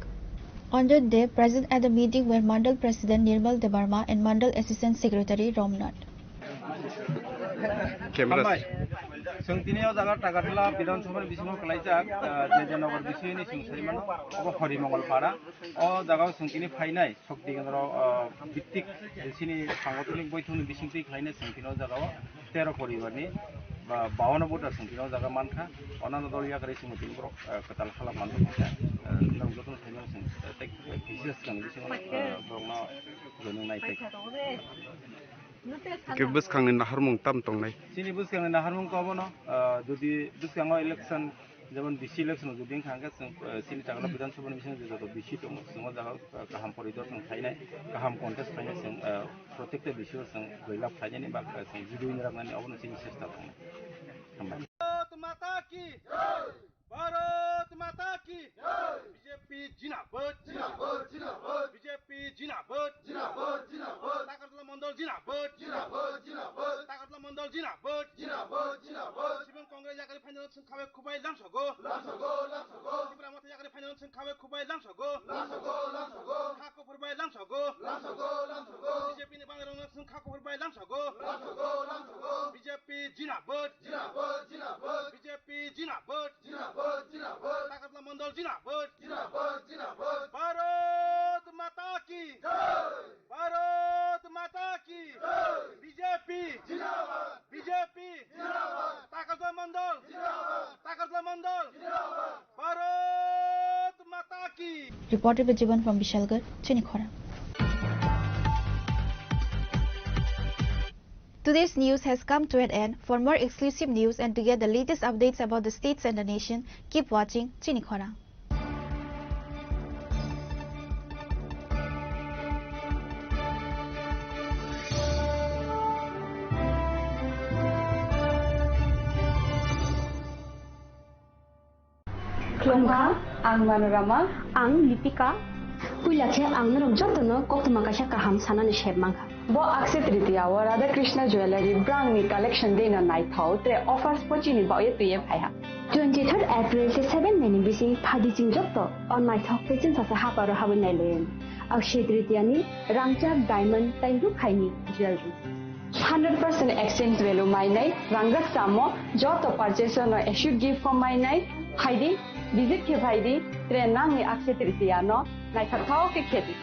On that day, present at the meeting were Mandal President Nirmal Debarma and Mandal Assistant Secretary Romnath. Sungtiniyo jagar Tagatla Bidhansabhar Bismo Kalaijak Jejanogor Bisini Sungsariman Obo Horimongol Para O Jagao Sungtini Phainai Shokti Kendro Bittik Sini Sangotonik Boithoni Bisingti Khainai Sungtino Jagao 13 Poribarni ba 52 voter Sungtino Jaga Mankha Onano Doliya Kari Sungtin Bro Katal Khala Mankha Nangotun Thainai Sung Tek Pieces Kang Bisimo Brongna Gonung Nai Tek ke buskhangni naharmung tam tongnai sini buskhangni naharmung ko bono jodi buskhango election যেমন BC election যদি খাঙ্গা সিনি টাগলা বিধানসভা নির্বাচন যে যত BC দङ जों जागा गाहाम परिदर्शन खायनाय गाहाम कन्टेस्ट खायनाय जों प्रत्येकटा बिसियाव जों गैलाब खायनायनि बा जों जिदुइन राखनानै अबनो सिनि चेष्टा दङ भारत माता की भारत माता की बीजेपी जिनाबद जिनाबद जिनाबद बीजेपी जिनाबद जिनाबद जिनाबद ताकतला मण्डल जिनाबद जिनाबद जिनाबद ताकतला मण्डल जिनाबद जिनाबद जिनाबद सिबिं कंग्रेस याकरि फाइनाल जों खावे खुबाय लांसगो लांसगो लांसगो त्रिपुरा माता याकरि फाइनाल जों खावे खुबाय लांसगो लांसगो लांसगो खाको फुरबाय लांसगो लांसगो लांसगो बीजेपी नि बांग्रांग जों खाको फुरबाय लांसगो लांसगो लांसगो बीजेपी जिनाबद जिनाबद जिनाबद बीजेपी जिनाबद जिनाबद जिनाबद ताकतला मण्डल जिनाबद जिनाबद जिनाबद भारत माता की जय भारत माता की जय बीजेपी जिनाबद बीजेपी जिनाबद ताकतला मण्डल जिनाबद ताकतला मण्डल जिनाबद भारत माता की Reported by Jivan from Vishalgarh, Chinikhara. Today's news has come to an end. For more exclusive news and to get the latest updates about the states and the nation, keep watching Chinikhara. Klongha, ang Manorama, ang Lipika, Kuilakhe ang narong jotono koktumakasha kaham sanan shebmangha. Bo Akshaya Tritiya wa Radha Krishna Jewelry brand ni collection dena nai thau tre offers pochini ba ye tuye phaiha. 23rd April se 7 meni bisi phadi ching jotto on my thok pechin sa ha paro hawen nai len. Akshaya Tritiya ni rangchak diamond taindu khaini jewelry. 100% exchange value mai nai rangrak samo jotto purchase no issue gift for mai nai haidi visit ke bhaidi tre nang ni Akshaya Tritiya no nai thao ke kheti.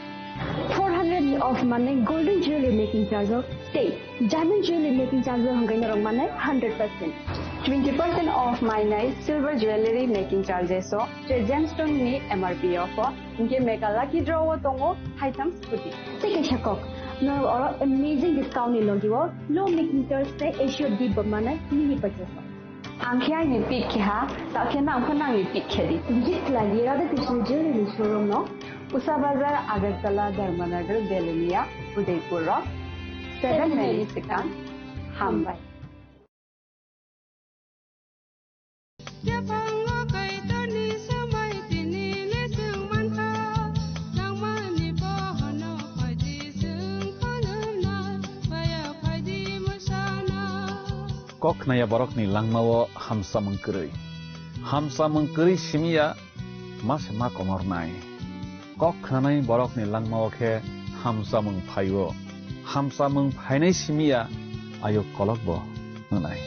400 of money golden jewelry making charge of stay. Diamond jewelry making charge of hangai narong money 100%. 20% off my night silver jewelry making charges so gemstone ni MRP offer. Inke make a lucky draw tongo high times puti. Take a shakok. No or amazing discount ni logiwo low making charge stay issue deep money mini purchase. Angkya ni pick ha ta kena angkona ni pick khedi. Visit la Radha Krishna jewelry showroom no Usa Bazar, Agartala, Dharmanagar, Belunia, Udaipur Rock, 7 Mary Sikan, Hambai. Kok naya borok ni langmawo hamsa mengkeri. Hamsa mengkeri simia mas ma komor nai. kok khanai borok ni langmao khe hamsamung phaiwo hamsamung phainai simia ayok kolokbo nai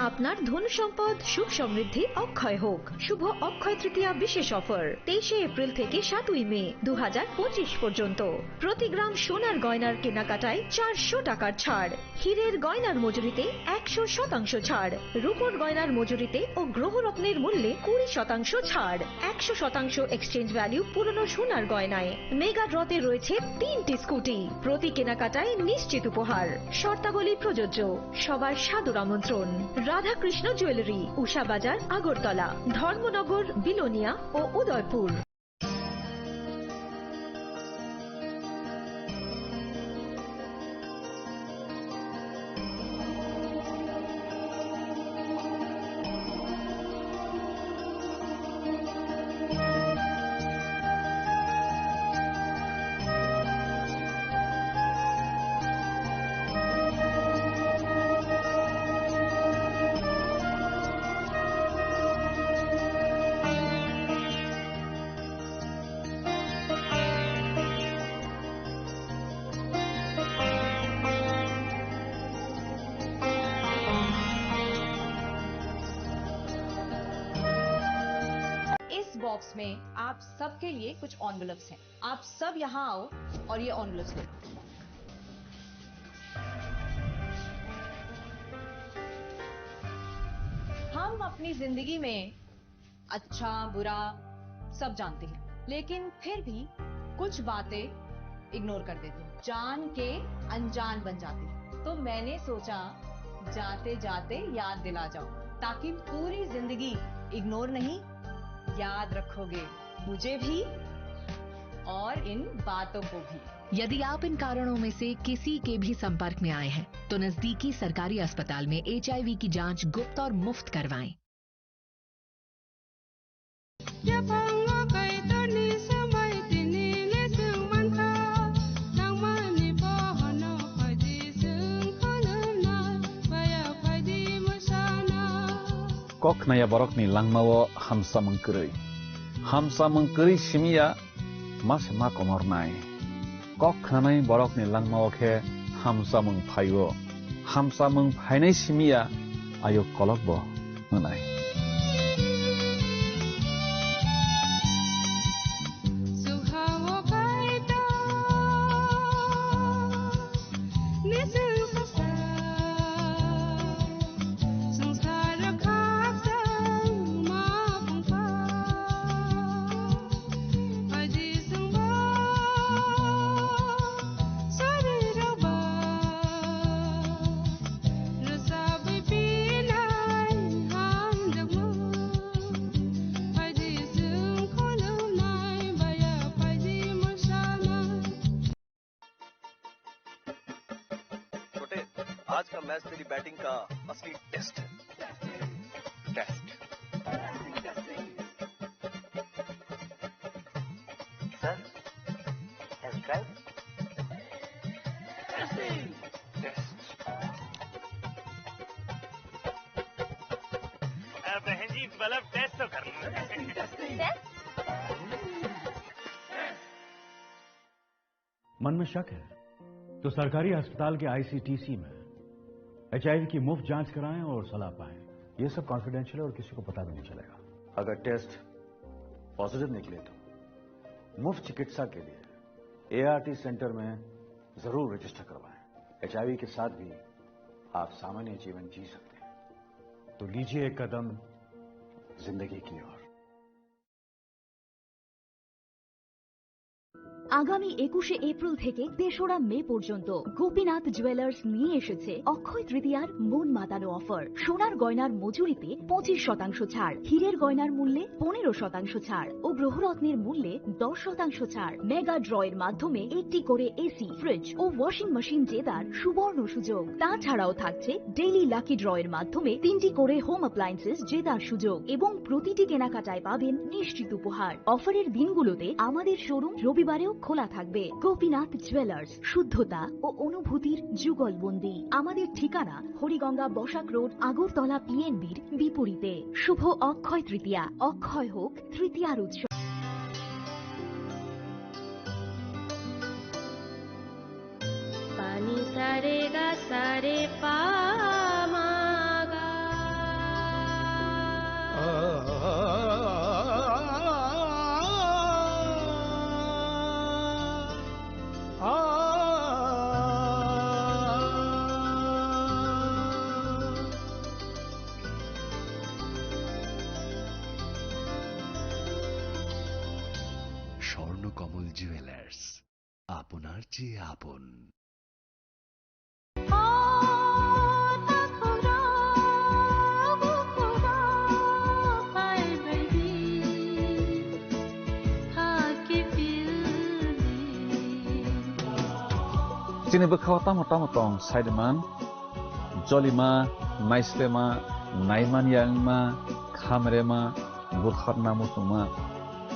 আপনার ধন সম্পদ সুখ সমৃদ্ধি অক্ষয় হোক শুভ অক্ষয় তৃতীয়া বিশেষ offer 23 April থেকে 7 মে 2025 পর্যন্ত প্রতি গ্রাম সোনার গয়নার কেনাকাটায় 400 টাকার ছাড় হীরের গয়নার মজুরিতে 100% ছাড় রূপোর গয়নার মজুরিতে ও গ্রহরত্নের মূল্যে 20% ছাড় 100% এক্সচেঞ্জ ভ্যালু পুরনো সোনার গয়নায় মেগা ড্রতে রয়েছে 3টি স্কুটি প্রতি কেনাকাটায় নিশ্চিত উপহার শর্তাবলী প্রযোজ্য সবার সাদর আমন্ত্রণ রাধাকৃষ্ণ জুয়েলারি উষা বাজার আগরতলা ধর্মনগর বিলোনিয়া ও উদয়পুর बॉक्स में आप सबके लिए कुछ एनवेलप्स हैं आप सब यहाँ आओ और ये एनवेलप्स लो हम अपनी जिंदगी में अच्छा बुरा सब जानते हैं लेकिन फिर भी कुछ बातें इग्नोर कर देते हैं जान के अनजान बन जाती हैं तो मैंने सोचा जाते जाते याद दिला जाओ ताकि पूरी जिंदगी इग्नोर नहीं याद रखोगे मुझे भी और इन बातों को भी यदि आप इन कारणों में से किसी के भी संपर्क में आए हैं तो नजदीकी सरकारी अस्पताल में HIV की जांच गुप्त और मुफ्त करवाएं। kok naya borok ni langmao hamsamung kri simia mas ma komor nai kok khanai borok ni langmao khe hamsamung phaiwo hamsamung phainai simia ayok kolokbo nai आज का मैच तेरी बैटिंग का असली टेस्ट है टेस्ट सर टेस्ट ड्राइव बहन जी मतलब test तो कर लो मन में शक है तो सरकारी अस्पताल के ICTC में HIV की मुफ्त जांच कराएं और सलाह पाएं। ये सब कॉन्फिडेंशियल है और किसी को पता भी नहीं चलेगा। अगर टेस्ट पॉजिटिव निकले तो मुफ्त चिकित्सा के लिए ART सेंटर में जरूर रजिस्टर करवाएं। HIV के साथ भी आप सामान्य जीवन जी सकते हैं। तो लीजिए एक कदम जिंदगी की ओर। আগামী 21শে এপ্রিল থেকে 3রা মে পর্যন্ত গোপীনাথ জুয়েলার্স নিয়ে এসেছে অক্ষয় তৃতীয়ার মন মাতানো অফার। সোনার গয়নার মজুরিতে 25% ছাড়, হীরের গয়নার মূল্যে 15% ছাড় ও গ্রহরত্নের মূল্যে 10% ছাড়। মেগা ড্রয়ের মাধ্যমে একটি করে এসি, ফ্রিজ ও ওয়াশিং মেশিন জেতার সুবর্ণ সুযোগ। তাছাড়াও থাকছে ডেইলি লাকি ড্রয়ের মাধ্যমে 3টি করে হোম অ্যাপ্লায়েন্সেস জেতার সুযোগ এবং প্রতিটি কেনাকাটায় পাবেন নিশ্চিত উপহার। অফারের দিনগুলোতে আমাদের শোরুম রবিবারেও খোলা থাকবে। গোপীনাথ জুয়েলার্স, শুদ্ধতা ও অনুভূতির যুগলবন্দি। আমাদের ঠিকানা হরিগঙ্গা বসাক রোড, আগরতলা পিএনবির বিপরীতে। শুভ অক্ষয় তৃতীয়া, অক্ষয় হোক তৃতীয়ার উৎসব। पानी सारे गा सारे पा স্বর্ণকমল জুয়েলার্স, আপনার চেয়ে আপন। Sini bekhaw tamo-tong Saideman, Jolima, Maislema, Naiman Yangma, Khamrema, Burkharna Musuma,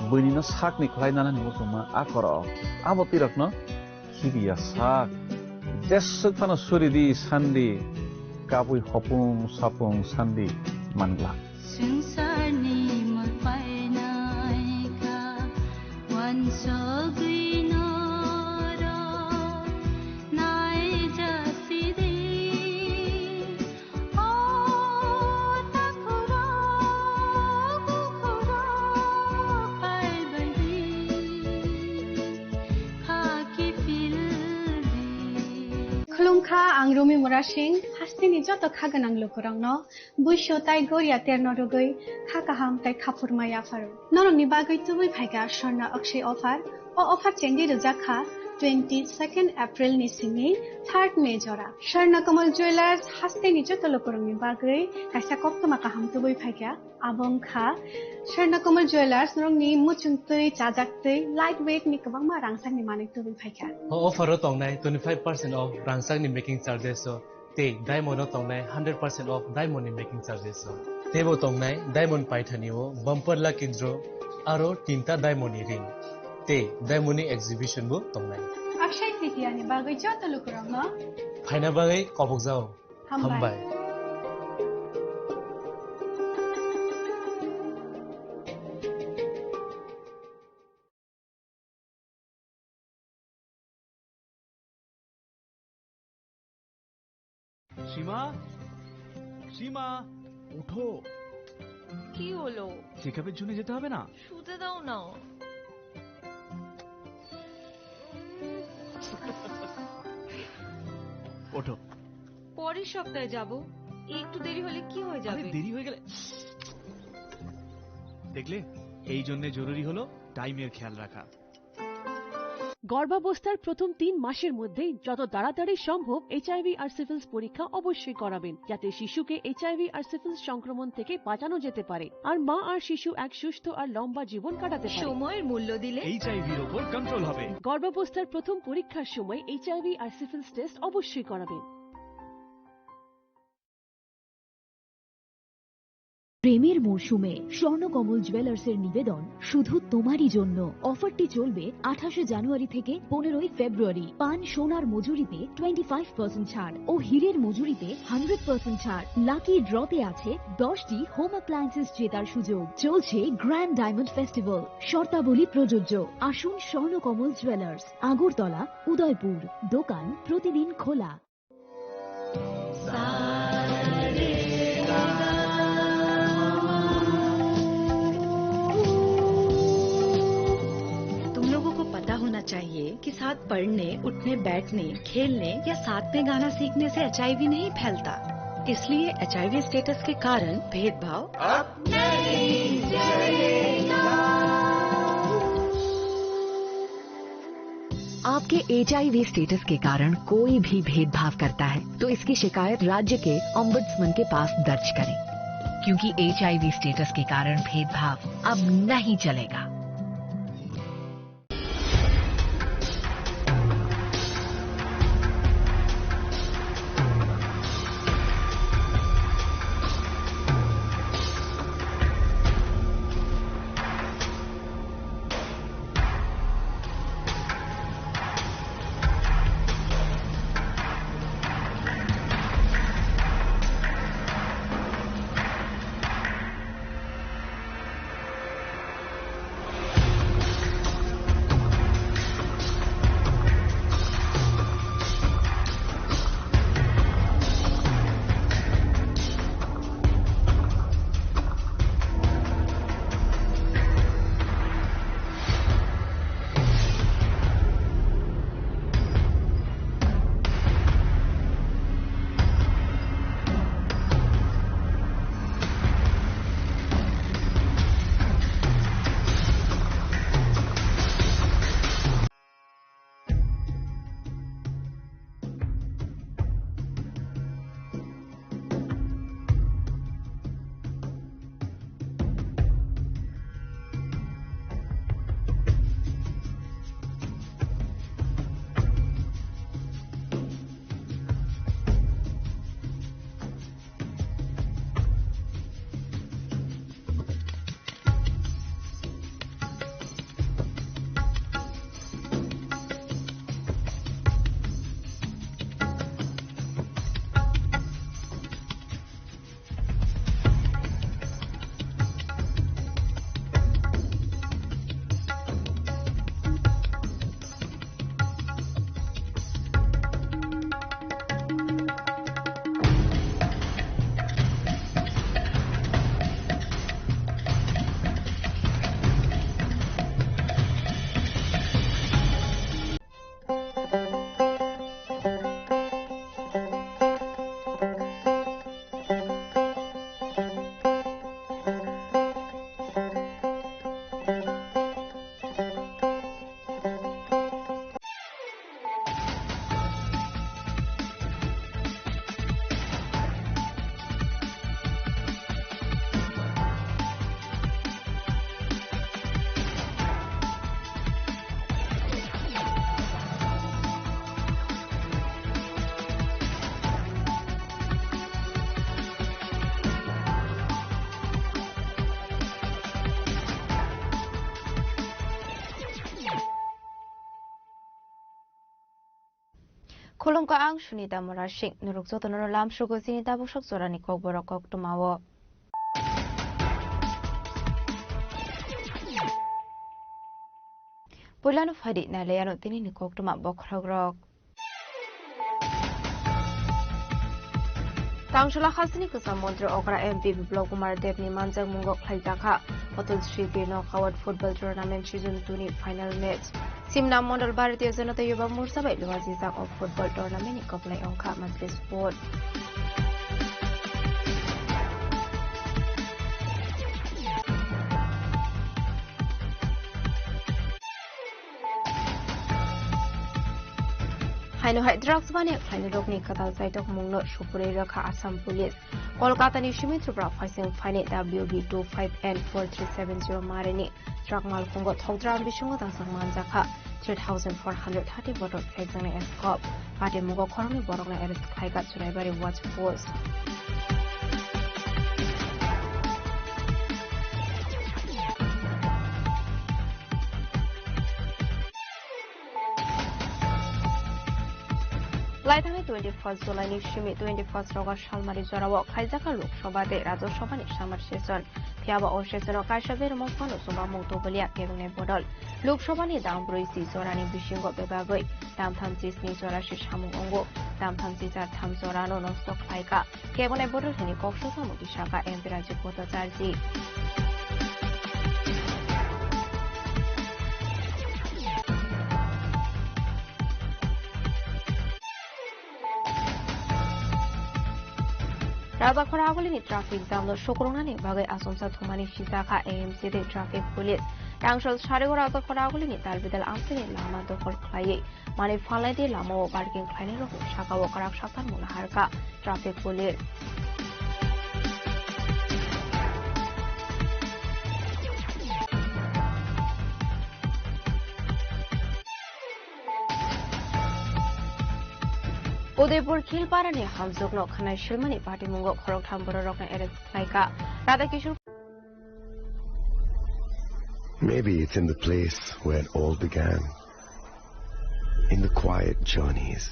Bunina Sakni Klainana Musuma, Akoro, Abotirakno, Hibiya Sak, Desukana Suridi, Sandi, Kabui Hopung, Sapung, Sandi, Mangla. Sunsani magpainaika, wansogui आं rummy मुरा सिंह हास्तिनि जत खागोनां लोगोरांनो बैसो ताइ गरिया तेरनरगै खाकाहाम ताइ खाफुरमाया pharaoh नरंनि बागै तुबै फाइगा Swarna Akshay offer ओ offer चेंगी रजाखा 22 April नि सिंनि 3 मे जरा स्वर्णकमल ज्वेलर्स हास्तिनि जत लोगोरांनि बागै काइसा कप्तमा काहाम तुबै फाइगा आबंखा स्वर्णकमल ज्वेलर्स नरंनि मुचुंतै चाजाक्तै लाइट वेट नि गोबां मा रांसांनि माने तुबै फाइगा ऑफर तंनाय 25% ऑफ रांसांनि मेकिंग चार्जेस ते डायमंड तंनाय 100% ऑफ डायमंड नि मेकिंग चार्जेस तेबो तंनाय डायमंड पाइथानिओ बम्पर लाकी ड्र आरो 3टा डायमंड नि रिंग ते डायमंड नि एग्जिबिशन बो तंनाय अक्षय तृतीया नि बागै जत लोगोरांनो फाइना बागै कबक जाओ हामबाय সীমা, সীমা, ওঠো। কি হলো? চেকআপের জন্য যেতে হবে না? শুতে দাও না। ওঠো। পরের সপ্তাহে যাব। একটু দেরি হলে কি হয়ে যাবে? দেরি হয়ে গেলে দেখলে, এই জন্য জরুরি হলো টাইমের খেয়াল রাখা। গর্ভাবস্থার প্রথম 3 মাসের মধ্যেই যত তাড়াতাড়ি সম্ভব এইচআইভি আর সিফিলিস পরীক্ষা অবশ্যই করাবেন, যাতে শিশুকে এইচআইভি আর সিফিলিস সংক্রমণ থেকে বাঁচানো যেতে পারে আর মা আর শিশু এক সুস্থ আর লম্বা জীবন কাটাতে পারে। সময়ের মূল্য দিলে এইচআইভির উপর কন্ট্রোল হবে। গর্ভাবস্থার প্রথম পরীক্ষার সময় এইচআইভি আর সিফিলিস টেস্ট অবশ্যই করাবেন। প্রেমের মৌসুমে স্বর্ণকমল জুয়েলার্সের নিবেদন শুধু তোমারই জন্য। অফারটি চলবে 28 জানুয়ারি থেকে 15 ফেব্রুয়ারি। পান সোনার মজুরিতে 25% ছাড় ও হীরের মজুরিতে 100% ছাড়। লাকি ড্রতে আছে 10টি হোম অ্যাপ্লায়েন্সেস জেতার সুযোগ। চলছে গ্র্যান্ড ডায়মন্ড ফেস্টিভ্যাল, শর্তাবলী প্রযোজ্য। আসুন স্বর্ণকমল জুয়েলার্স, আগরতলা, উদয়পুর। দোকান প্রতিদিন খোলা। चाहिए कि साथ पढ़ने, उठने, बैठने, खेलने या साथ में गाना सीखने से एचआईवी नहीं फैलता। इसलिए एचआईवी स्टेटस के कारण भेदभाव अब नहीं चलेगा। आपके HIV स्टेटस के कारण कोई भी भेदभाव करता है तो इसकी शिकायत राज्य के ओम्बुड्समैन के पास दर्ज करें, क्योंकि HIV स्टेटस के कारण भेदभाव अब नहीं चलेगा। Kolong ka ang Sunita Morashing, nurukso to lam sugo sinita busok sorani kog borokok tumawo. Pulano fadi na layano tini ni kog tumabok rogrok. Tangshala khasni kusamondra okra MP Biplop Kumar Dev ni manjang mungok khaitaka Hotel Sri Birno Kawat Football Tournament Season 2 ni final match. Simna Mondal Bharatiya Janata Yuva Morcha bai luwajizak of football tournament ni koplai ongkha monthly sport. Haino hai drugs bane haino rokni katal saitok mungno supure rakha Assam Police Kolkata ni Shumitra Faising Fine WB 25N 4370 Marini drug mal kungo thogdram bisungo tangsang manjaka 3,430 bottle exane escop pati mugo khormi borokna arrest khaiga churaibari watch post. Laitami 21st July ni Shimi 21st August Shalmari Jorawo Khaijaka Lok Sabha de Rajya Sabha ni Samar Session Phiaba o Session Kaishaber Mofano Suba Mutobolia Kegune Bodol Lok Sabha ni Dambroi Si Jorani Bishingo Bebagoi Damtham Sis ni Jorashi Samung Ongo Damtham Sisar Tham Jorano Nostok Laika Kegune Bodol ni Koksho Samu Bishaka Empiraji Kota Charji Raja Khoragoli ni traffic jam lo Shokrona ni bagai Asomsa Thumani Shizaka AMC de traffic police Angshal Sharigora the Koraguli Nital with the Amsini Lama the Korklai, Mani Faladi Lamo, Barking Kleinero, Shaka Wakarak Shakan Munaharka, traffic police. Udaipur Khilparani Hamzukno Khana Shilmani Party Mungo Khorok Thamboro Rokan Eres Klaika Radhakishore. Maybe it's in the place where it all began, in the quiet journeys,